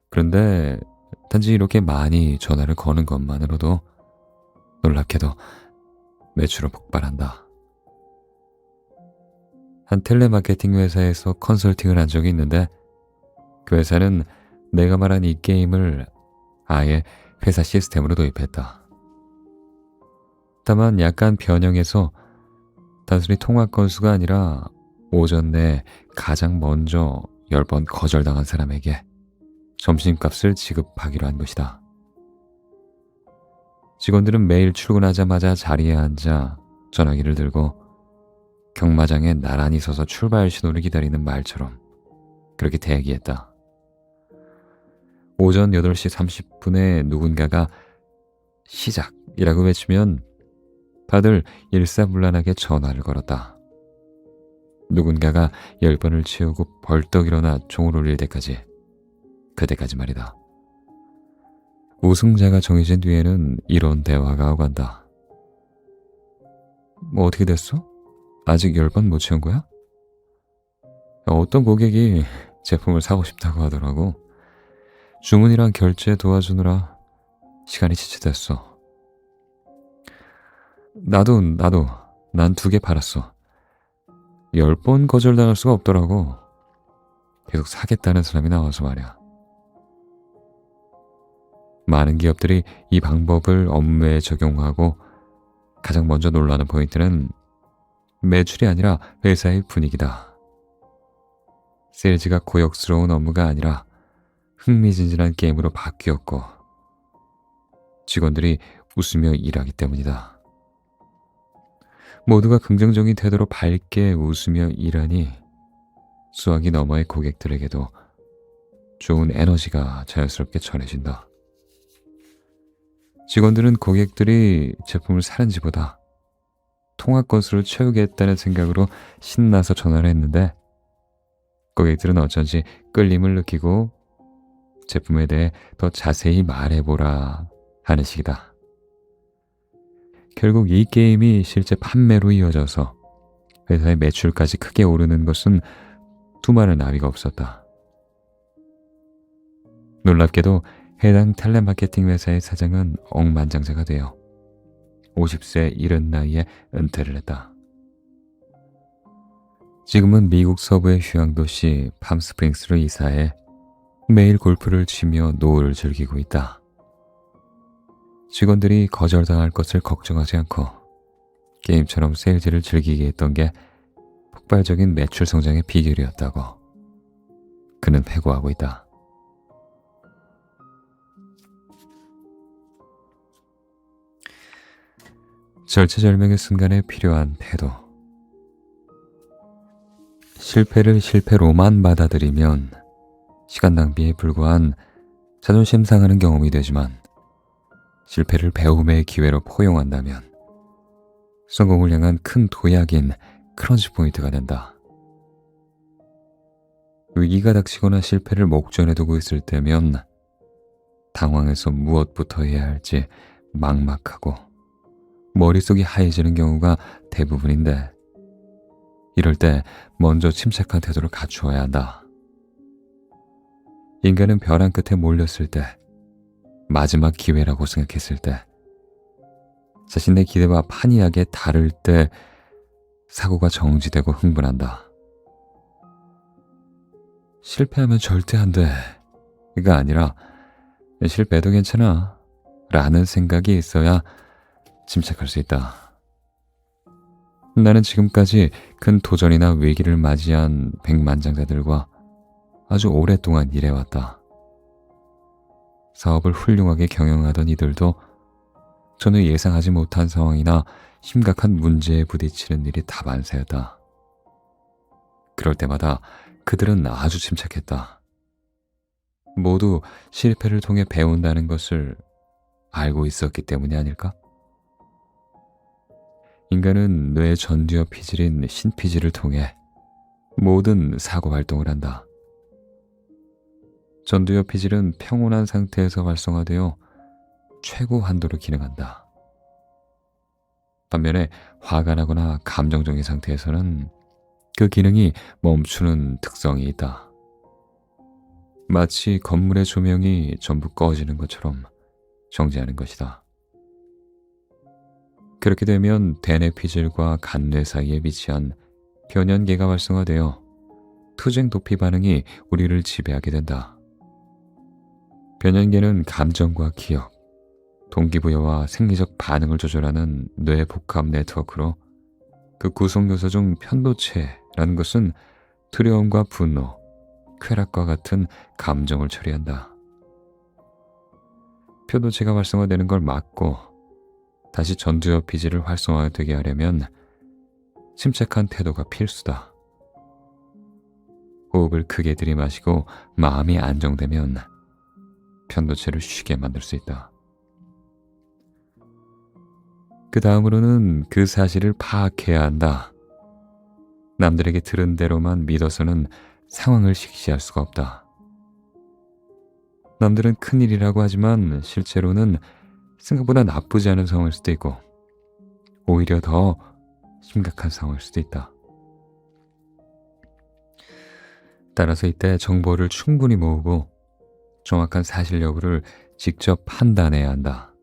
그런데 단지 이렇게 많이 전화를 거는 것만으로도 놀랍게도 매출은 폭발한다. 한 텔레마케팅 회사에서 컨설팅을 한 적이 있는데 그 회사는 내가 말한 이 게임을 아예 회사 시스템으로 도입했다. 다만 약간 변형해서 단순히 통화 건수가 아니라 오전 내 가장 먼저 10번 거절당한 사람에게 점심값을 지급하기로 한 것이다. 직원들은 매일 출근하자마자 자리에 앉아 전화기를 들고 경마장에 나란히 서서 출발 신호를 기다리는 말처럼 그렇게 대기했다. 오전 8시 30분에 누군가가 시작이라고 외치면 다들 일사불란하게 전화를 걸었다. 누군가가 10번을 채우고 벌떡 일어나 종을 울릴 때까지, 그때까지 말이다. 우승자가 정해진 뒤에는 이런 대화가 오간다. 뭐 어떻게 됐어? 아직 10번 못 채운 거야? 어떤 고객이 제품을 사고 싶다고 하더라고. 주문이랑 결제 도와주느라 시간이 지체됐어. 나도 난 2개 팔았어. 10번 거절당할 수가 없더라고. 계속 사겠다는 사람이 나와서 말이야. 많은 기업들이 이 방법을 업무에 적용하고 가장 먼저 놀라는 포인트는 매출이 아니라 회사의 분위기다. 세일즈가 고역스러운 업무가 아니라 흥미진진한 게임으로 바뀌었고 직원들이 웃으며 일하기 때문이다. 모두가 긍정적인 태도로 밝게 웃으며 일하니 수화기 너머의 고객들에게도 좋은 에너지가 자연스럽게 전해진다. 직원들은 고객들이 제품을 사는지보다 통화 건수를 채우겠다는 생각으로 신나서 전화를 했는데 고객들은 어쩐지 끌림을 느끼고 제품에 대해 더 자세히 말해보라 하는 식이다. 결국 이 게임이 실제 판매로 이어져서 회사의 매출까지 크게 오르는 것은 두말할 나위가 없었다. 놀랍게도 해당 텔레마케팅 회사의 사장은 억만장자가 되어 50세 이른 나이에 은퇴를 했다. 지금은 미국 서부의 휴양도시 팜스프링스로 이사해 매일 골프를 치며 노을을 즐기고 있다. 직원들이 거절당할 것을 걱정하지 않고 게임처럼 세일즈를 즐기게 했던 게 폭발적인 매출 성장의 비결이었다고 그는 회고하고 있다. 절체절명의 순간에 필요한 태도. 실패를 실패로만 받아들이면 시간 낭비에 불과한 자존심 상하는 경험이 되지만 실패를 배움의 기회로 포용한다면 성공을 향한 큰 도약인 크런치 포인트가 된다. 위기가 닥치거나 실패를 목전에 두고 있을 때면 당황해서 무엇부터 해야 할지 막막하고 머릿속이 하얘지는 경우가 대부분인데 이럴 때 먼저 침착한 태도를 갖추어야 한다. 인간은 벼랑 끝에 몰렸을 때, 마지막 기회라고 생각했을 때, 자신의 기대와 판이하게 다를 때 사고가 정지되고 흥분한다. 실패하면 절대 안 돼. 가 아니라 실패해도 괜찮아. 라는 생각이 있어야 침착할 수 있다. 나는 지금까지 큰 도전이나 위기를 맞이한 백만장자들과 아주 오랫동안 일해왔다. 사업을 훌륭하게 경영하던 이들도 전혀 예상하지 못한 상황이나 심각한 문제에 부딪히는 일이 다반사였다. 그럴 때마다 그들은 아주 침착했다. 모두 실패를 통해 배운다는 것을 알고 있었기 때문이 아닐까? 인간은 뇌 전두엽 피질인 신피질을 통해 모든 사고 활동을 한다. 전두엽 피질은 평온한 상태에서 활성화되어 최고 한도로 기능한다. 반면에 화가 나거나 감정적인 상태에서는 그 기능이 멈추는 특성이 있다. 마치 건물의 조명이 전부 꺼지는 것처럼 정지하는 것이다. 그렇게 되면 대뇌 피질과 간뇌 사이에 위치한 변연계가 활성화되어 투쟁 도피 반응이 우리를 지배하게 된다. 변연계는 감정과 기억, 동기부여와 생리적 반응을 조절하는 뇌 복합 네트워크로 그 구성 요소 중 편도체라는 것은 두려움과 분노, 쾌락과 같은 감정을 처리한다. 편도체가 활성화되는 걸 막고 다시 전두엽 피질을 활성화되게 하려면 침착한 태도가 필수다. 호흡을 크게 들이마시고 마음이 안정되면 편도체를 쉬게 만들 수 있다. 그 다음으로는 그 사실을 파악해야 한다. 남들에게 들은 대로만 믿어서는 상황을 직시할 수가 없다. 남들은 큰일이라고 하지만 실제로는 생각보다 나쁘지 않은 상황일 수도 있고 오히려 더 심각한 상황일 수도 있다. 따라서 이때 정보를 충분히 모으고 정확한 사실 여부를 직접 판단해야 한다.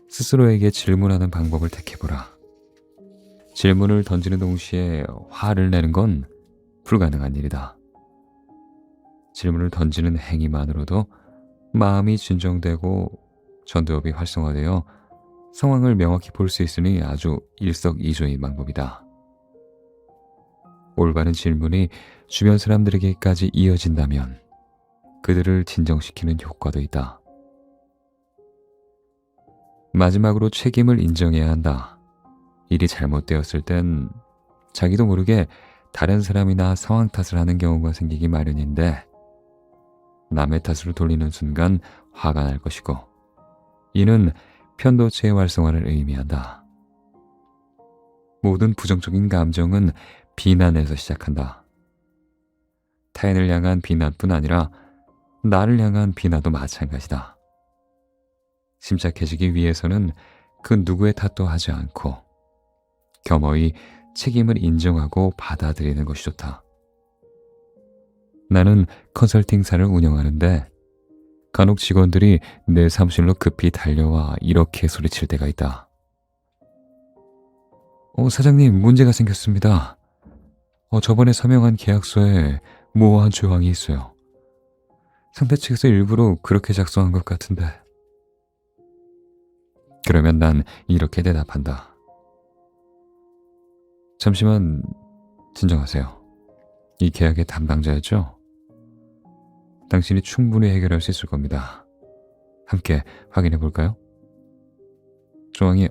스스로에게 질문하는 방법을 택해보라. 질문을 던지는 동시에 화를 내는 건 불가능한 일이다. 질문을 던지는 행위만으로도 마음이 진정되고 전두엽이 활성화되어 상황을 명확히 볼 수 있으니 아주 일석이조인 방법이다. 올바른 질문이 주변 사람들에게까지 이어진다면 그들을 진정시키는 효과도 있다. 마지막으로 책임을 인정해야 한다. 일이 잘못되었을 땐 자기도 모르게 다른 사람이나 상황 탓을 하는 경우가 생기기 마련인데 남의 탓으로 돌리는 순간 화가 날 것이고 이는 편도체의 활성화를 의미한다. 모든 부정적인 감정은 비난에서 시작한다. 타인을 향한 비난뿐 아니라 나를 향한 비난도 마찬가지다. 침착해지기 위해서는 그 누구의 탓도 하지 않고 겸허히 책임을 인정하고 받아들이는 것이 좋다. 나는 컨설팅사를 운영하는데 간혹 직원들이 내 사무실로 급히 달려와 이렇게 소리칠 때가 있다. 사장님, 문제가 생겼습니다. 저번에 서명한 계약서에 모호한 조항이 있어요. 상대 측에서 일부러 그렇게 작성한 것 같은데. 그러면 난 이렇게 대답한다. 잠시만 진정하세요. 이 계약의 담당자였죠? 당신이 충분히 해결할 수 있을 겁니다. 함께 확인해 볼까요? 조항이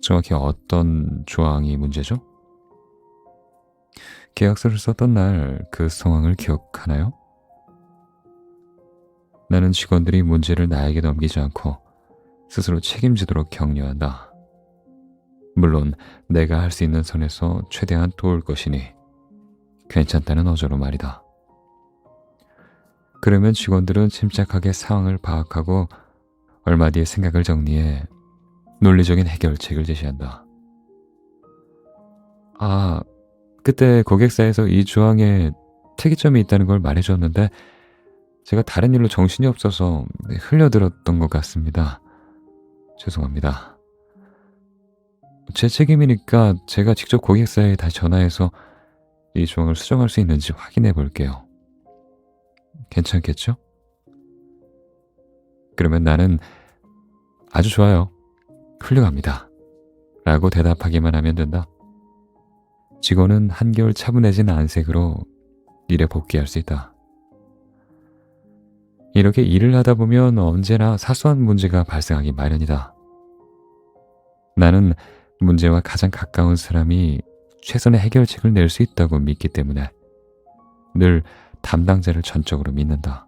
정확히 어떤 조항이 문제죠? 계약서를 썼던 날 그 상황을 기억하나요? 나는 직원들이 문제를 나에게 넘기지 않고 스스로 책임지도록 격려한다. 물론 내가 할 수 있는 선에서 최대한 도울 것이니 괜찮다는 어조로 말이다. 그러면 직원들은 침착하게 상황을 파악하고 얼마 뒤에 생각을 정리해 논리적인 해결책을 제시한다. 그때 고객사에서 이 조항에 특이점이 있다는 걸 말해줬는데 제가 다른 일로 정신이 없어서 흘려들었던 것 같습니다. 죄송합니다. 제 책임이니까 제가 직접 고객사에 다시 전화해서 이 조항을 수정할 수 있는지 확인해 볼게요. 괜찮겠죠? 그러면 나는 아주 좋아요. 훌륭합니다. 라고 대답하기만 하면 된다. 직원은 한결 차분해진 안색으로 일에 복귀할 수 있다. 이렇게 일을 하다 보면 언제나 사소한 문제가 발생하기 마련이다. 나는 문제와 가장 가까운 사람이 최선의 해결책을 낼 수 있다고 믿기 때문에 늘 담당자를 전적으로 믿는다.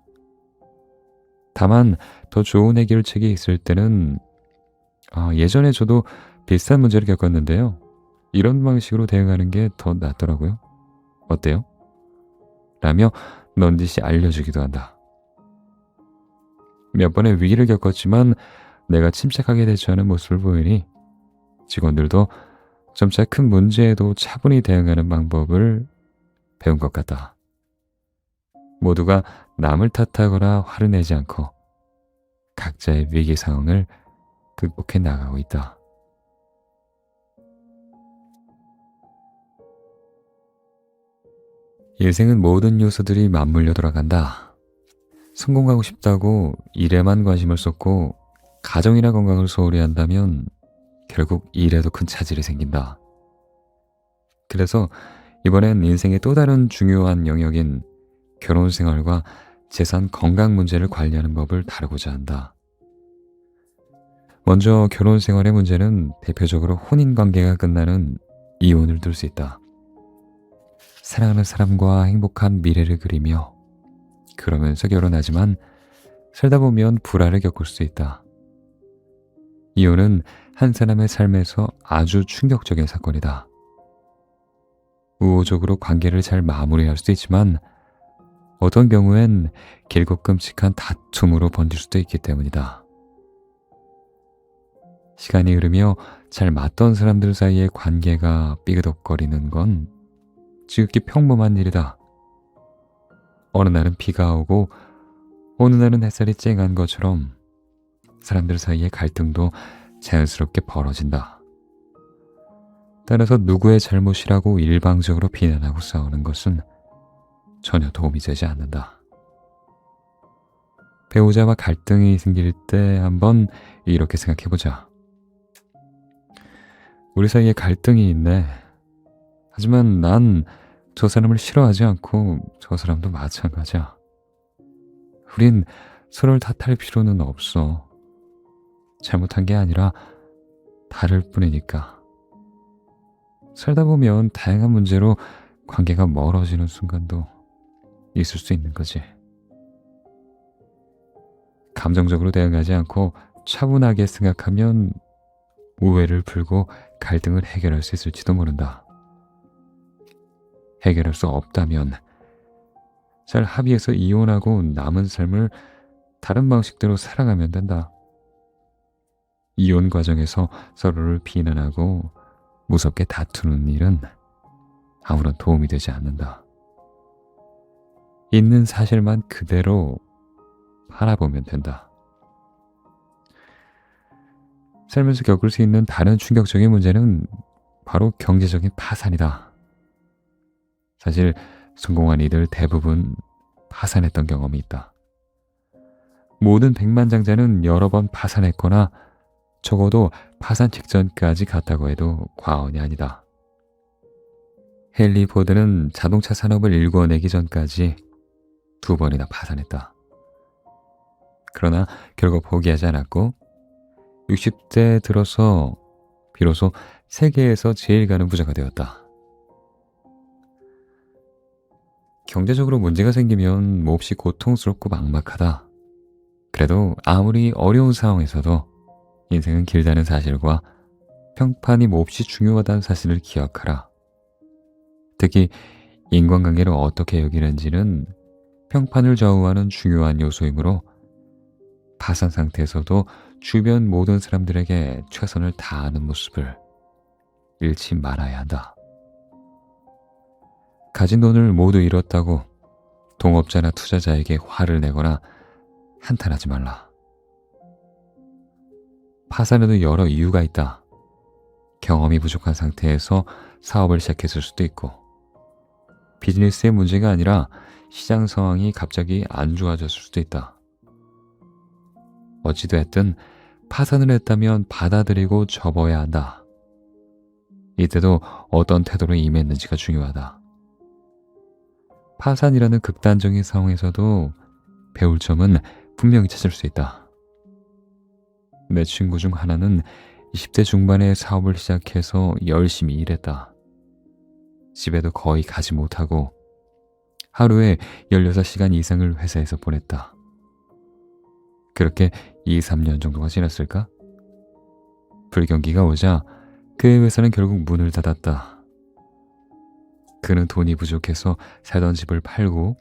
다만 더 좋은 해결책이 있을 때는 예전에 저도 비슷한 문제를 겪었는데요. 이런 방식으로 대응하는 게 더 낫더라고요. 어때요? 라며 넌지시 알려주기도 한다. 몇 번의 위기를 겪었지만 내가 침착하게 대처하는 모습을 보이니 직원들도 점차 큰 문제에도 차분히 대응하는 방법을 배운 것 같다. 모두가 남을 탓하거나 화를 내지 않고 각자의 위기 상황을 극복해 나가고 있다. 인생은 모든 요소들이 맞물려 돌아간다. 성공하고 싶다고 일에만 관심을 쏟고 가정이나 건강을 소홀히 한다면 결국 일에도 큰 차질이 생긴다. 그래서 이번엔 인생의 또 다른 중요한 영역인 결혼 생활과 재산 건강 문제를 관리하는 법을 다루고자 한다. 먼저 결혼 생활의 문제는 대표적으로 혼인 관계가 끝나는 이혼을 둘 수 있다. 사랑하는 사람과 행복한 미래를 그리며 그러면서 결혼하지만 살다 보면 불화를 겪을 수 있다. 이혼은 한 사람의 삶에서 아주 충격적인 사건이다. 우호적으로 관계를 잘 마무리할 수도 있지만 어떤 경우엔 길고 끔찍한 다툼으로 번질 수도 있기 때문이다. 시간이 흐르며 잘 맞던 사람들 사이의 관계가 삐그덕거리는 건 지극히 평범한 일이다. 어느 날은 비가 오고 어느 날은 햇살이 쨍한 것처럼 사람들 사이의 갈등도 자연스럽게 벌어진다. 따라서 누구의 잘못이라고 일방적으로 비난하고 싸우는 것은 전혀 도움이 되지 않는다. 배우자와 갈등이 생길 때 한번 이렇게 생각해보자. 우리 사이에 갈등이 있네. 하지만 난 저 사람을 싫어하지 않고 저 사람도 마찬가지야. 우린 서로를 탓할 필요는 없어. 잘못한 게 아니라 다를 뿐이니까. 살다 보면 다양한 문제로 관계가 멀어지는 순간도 있을 수 있는 거지. 감정적으로 대응하지 않고 차분하게 생각하면 오해를 풀고 갈등을 해결할 수 있을지도 모른다. 해결할 수 없다면 잘 합의해서 이혼하고 남은 삶을 다른 방식대로 살아가면 된다. 이혼 과정에서 서로를 비난하고 무섭게 다투는 일은 아무런 도움이 되지 않는다. 있는 사실만 그대로 바라보면 된다. 살면서 겪을 수 있는 다른 충격적인 문제는 바로 경제적인 파산이다. 사실 성공한 이들 대부분 파산했던 경험이 있다. 모든 백만장자는 여러 번 파산했거나 적어도 파산 직전까지 갔다고 해도 과언이 아니다. 헨리 포드는 자동차 산업을 일궈내기 전까지 2번이나 파산했다. 그러나 결국 포기하지 않았고 60대 들어서 비로소 세계에서 제일 가는 부자가 되었다. 경제적으로 문제가 생기면 몹시 고통스럽고 막막하다. 그래도 아무리 어려운 상황에서도 인생은 길다는 사실과 평판이 몹시 중요하다는 사실을 기억하라. 특히 인간관계를 어떻게 여기는지는 평판을 좌우하는 중요한 요소이므로 파산 상태에서도 주변 모든 사람들에게 최선을 다하는 모습을 잃지 말아야 한다. 가진 돈을 모두 잃었다고 동업자나 투자자에게 화를 내거나 한탄하지 말라. 파산에도 여러 이유가 있다. 경험이 부족한 상태에서 사업을 시작했을 수도 있고, 비즈니스의 문제가 아니라 시장 상황이 갑자기 안 좋아졌을 수도 있다. 어찌됐든 파산을 했다면 받아들이고 접어야 한다. 이때도 어떤 태도로 임했는지가 중요하다. 파산이라는 극단적인 상황에서도 배울 점은 분명히 찾을 수 있다. 내 친구 중 하나는 20대 중반에 사업을 시작해서 열심히 일했다. 집에도 거의 가지 못하고 하루에 16시간 이상을 회사에서 보냈다. 그렇게 2, 3년 정도가 지났을까? 불경기가 오자 그의 회사는 결국 문을 닫았다. 그는 돈이 부족해서 살던 집을 팔고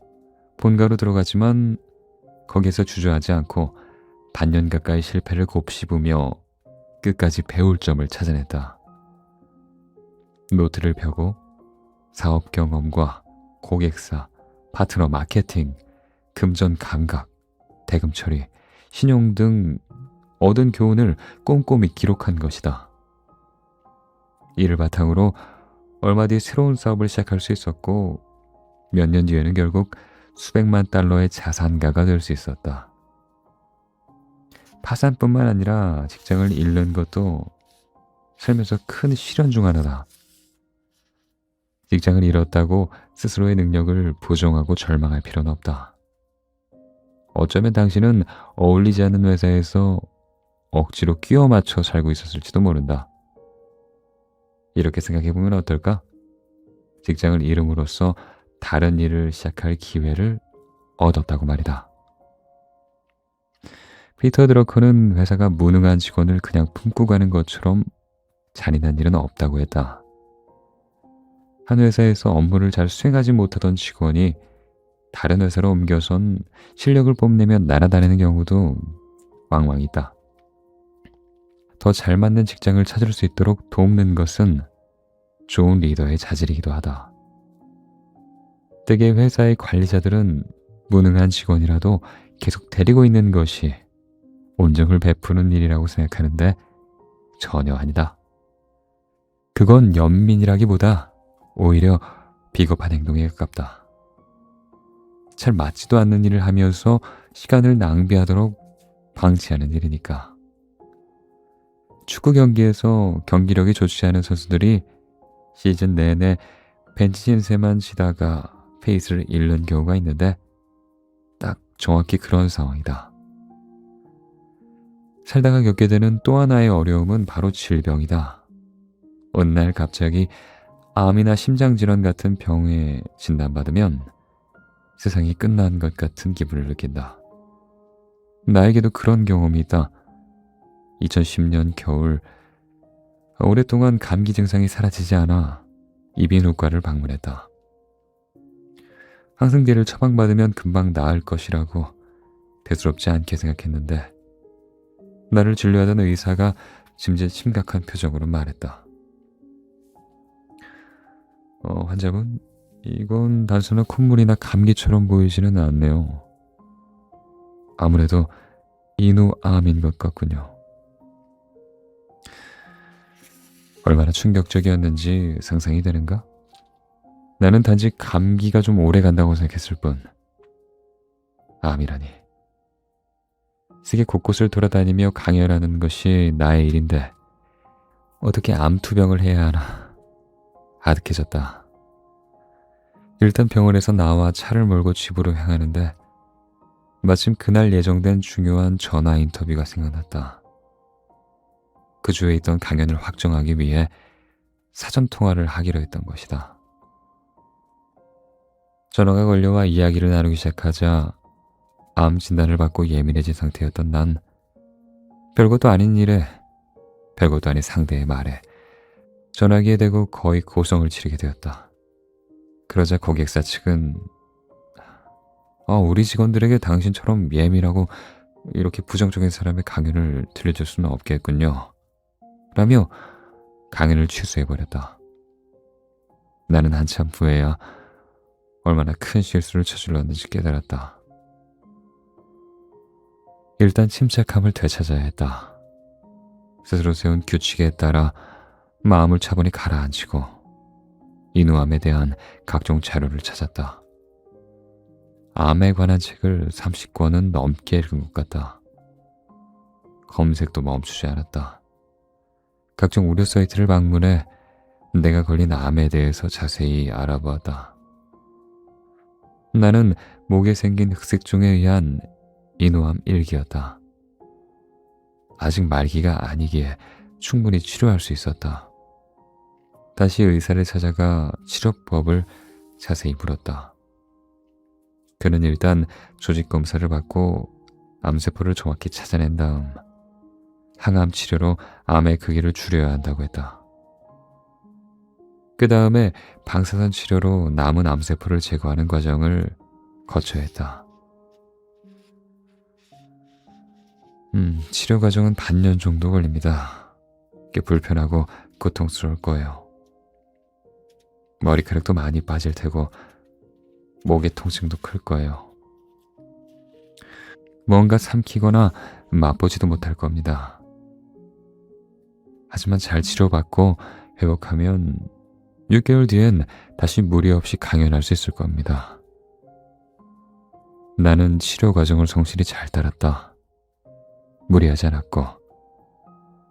본가로 들어갔지만 거기서 주저하지 않고 반년 가까이 실패를 곱씹으며 끝까지 배울 점을 찾아냈다. 노트를 펴고 사업 경험과 고객사, 파트너 마케팅, 금전 감각, 대금 처리, 신용 등 얻은 교훈을 꼼꼼히 기록한 것이다. 이를 바탕으로 얼마 뒤 새로운 사업을 시작할 수 있었고 몇 년 뒤에는 결국 수백만 달러의 자산가가 될 수 있었다. 파산뿐만 아니라 직장을 잃는 것도 살면서 큰 시련 중 하나다. 직장을 잃었다고 스스로의 능력을 부정하고 절망할 필요는 없다. 어쩌면 당신은 어울리지 않는 회사에서 억지로 끼워 맞춰 살고 있었을지도 모른다. 이렇게 생각해보면 어떨까? 직장을 잃음으로써 다른 일을 시작할 기회를 얻었다고 말이다. 피터 드러커는 회사가 무능한 직원을 그냥 품고 가는 것처럼 잔인한 일은 없다고 했다. 한 회사에서 업무를 잘 수행하지 못하던 직원이 다른 회사로 옮겨선 실력을 뽐내며 날아다니는 경우도 왕왕 있다. 더 잘 맞는 직장을 찾을 수 있도록 돕는 것은 좋은 리더의 자질이기도 하다. 때게 회사의 관리자들은 무능한 직원이라도 계속 데리고 있는 것이 온정을 베푸는 일이라고 생각하는데 전혀 아니다. 그건 연민이라기보다 오히려 비겁한 행동에 가깝다. 잘 맞지도 않는 일을 하면서 시간을 낭비하도록 방치하는 일이니까. 축구 경기에서 경기력이 좋지 않은 선수들이 시즌 내내 벤치 신세만 치다가 페이스를 잃는 경우가 있는데 딱 정확히 그런 상황이다. 살다가 겪게 되는 또 하나의 어려움은 바로 질병이다. 어느 날 갑자기 암이나 심장질환 같은 병에 진단받으면 세상이 끝난 것 같은 기분을 느낀다. 나에게도 그런 경험이 있다. 2010년 겨울 오랫동안 감기 증상이 사라지지 않아 이비인후과를 방문했다. 항생제를 처방받으면 금방 나을 것이라고 대수롭지 않게 생각했는데 나를 진료하던 의사가 짐짓 심각한 표정으로 말했다. 환자분, 이건 단순한 콧물이나 감기처럼 보이지는 않네요. 아무래도 인후암인 것 같군요. 얼마나 충격적이었는지 상상이 되는가? 나는 단지 감기가 좀 오래 간다고 생각했을 뿐. 암이라니. 세계 곳곳을 돌아다니며 강연하는 것이 나의 일인데 어떻게 암 투병을 해야 하나. 아득해졌다. 일단 병원에서 나와 차를 몰고 집으로 향하는데 마침 그날 예정된 중요한 전화 인터뷰가 생각났다. 그 주에 있던 강연을 확정하기 위해 사전 통화를 하기로 했던 것이다. 전화가 걸려와 이야기를 나누기 시작하자 암 진단을 받고 예민해진 상태였던 난 별것도 아닌 일에 별것도 아닌 상대의 말에 전화기에 대고 거의 고성을 지르게 되었다. 그러자 고객사 측은 우리 직원들에게 당신처럼 예민하고 이렇게 부정적인 사람의 강연을 들려줄 수는 없겠군요. 라며 강연을 취소해버렸다. 나는 한참 후에야 얼마나 큰 실수를 저질렀는지 깨달았다. 일단 침착함을 되찾아야 했다. 스스로 세운 규칙에 따라 마음을 차분히 가라앉히고 인후암에 대한 각종 자료를 찾았다. 암에 관한 책을 30권은 넘게 읽은 것 같다. 검색도 멈추지 않았다. 각종 의료 사이트를 방문해 내가 걸린 암에 대해서 자세히 알아보았다. 나는 목에 생긴 흑색종에 의한 인후암 1기였다. 아직 말기가 아니기에 충분히 치료할 수 있었다. 다시 의사를 찾아가 치료법을 자세히 물었다. 그는 일단 조직 검사를 받고 암세포를 정확히 찾아낸 다음 항암 치료로 암의 크기를 줄여야 한다고 했다. 그 다음에 방사선 치료로 남은 암세포를 제거하는 과정을 거쳐야 했다. 치료 과정은 반년 정도 걸립니다. 꽤 불편하고 고통스러울 거예요. 머리카락도 많이 빠질 테고 목의 통증도 클 거예요. 뭔가 삼키거나 맛보지도 못할 겁니다. 하지만 잘 치료받고 회복하면 6개월 뒤엔 다시 무리 없이 강연할 수 있을 겁니다. 나는 치료 과정을 성실히 잘 따랐다. 무리하지 않았고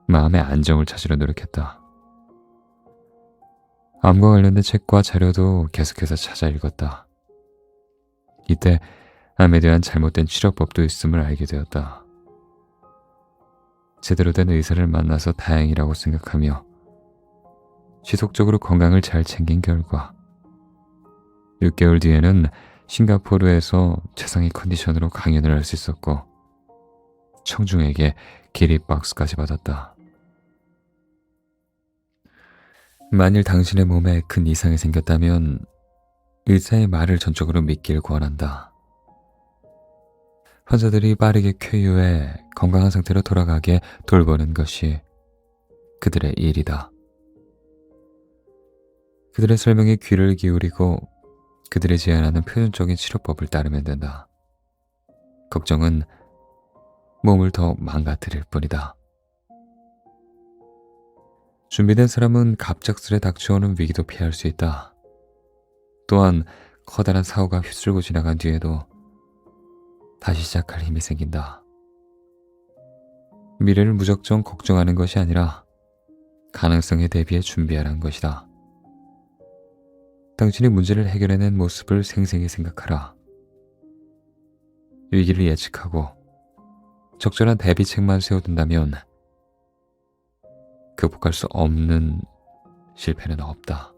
마음의 안정을 찾으려 노력했다. 암과 관련된 책과 자료도 계속해서 찾아 읽었다. 이때 암에 대한 잘못된 치료법도 있음을 알게 되었다. 제대로 된 의사를 만나서 다행이라고 생각하며 지속적으로 건강을 잘 챙긴 결과 6개월 뒤에는 싱가포르에서 최상의 컨디션으로 강연을 할 수 있었고 청중에게 기립박수까지 받았다. 만일 당신의 몸에 큰 이상이 생겼다면 의사의 말을 전적으로 믿길 권한다. 환자들이 빠르게 쾌유해 건강한 상태로 돌아가게 돌보는 것이 그들의 일이다. 그들의 설명에 귀를 기울이고 그들이 제안하는 표준적인 치료법을 따르면 된다. 걱정은 몸을 더 망가뜨릴 뿐이다. 준비된 사람은 갑작스레 닥쳐오는 위기도 피할 수 있다. 또한 커다란 사고가 휩쓸고 지나간 뒤에도 다시 시작할 힘이 생긴다. 미래를 무작정 걱정하는 것이 아니라 가능성에 대비해 준비하라는 것이다. 당신이 문제를 해결해낸 모습을 생생히 생각하라. 위기를 예측하고 적절한 대비책만 세워둔다면 극복할 수 없는 실패는 없다.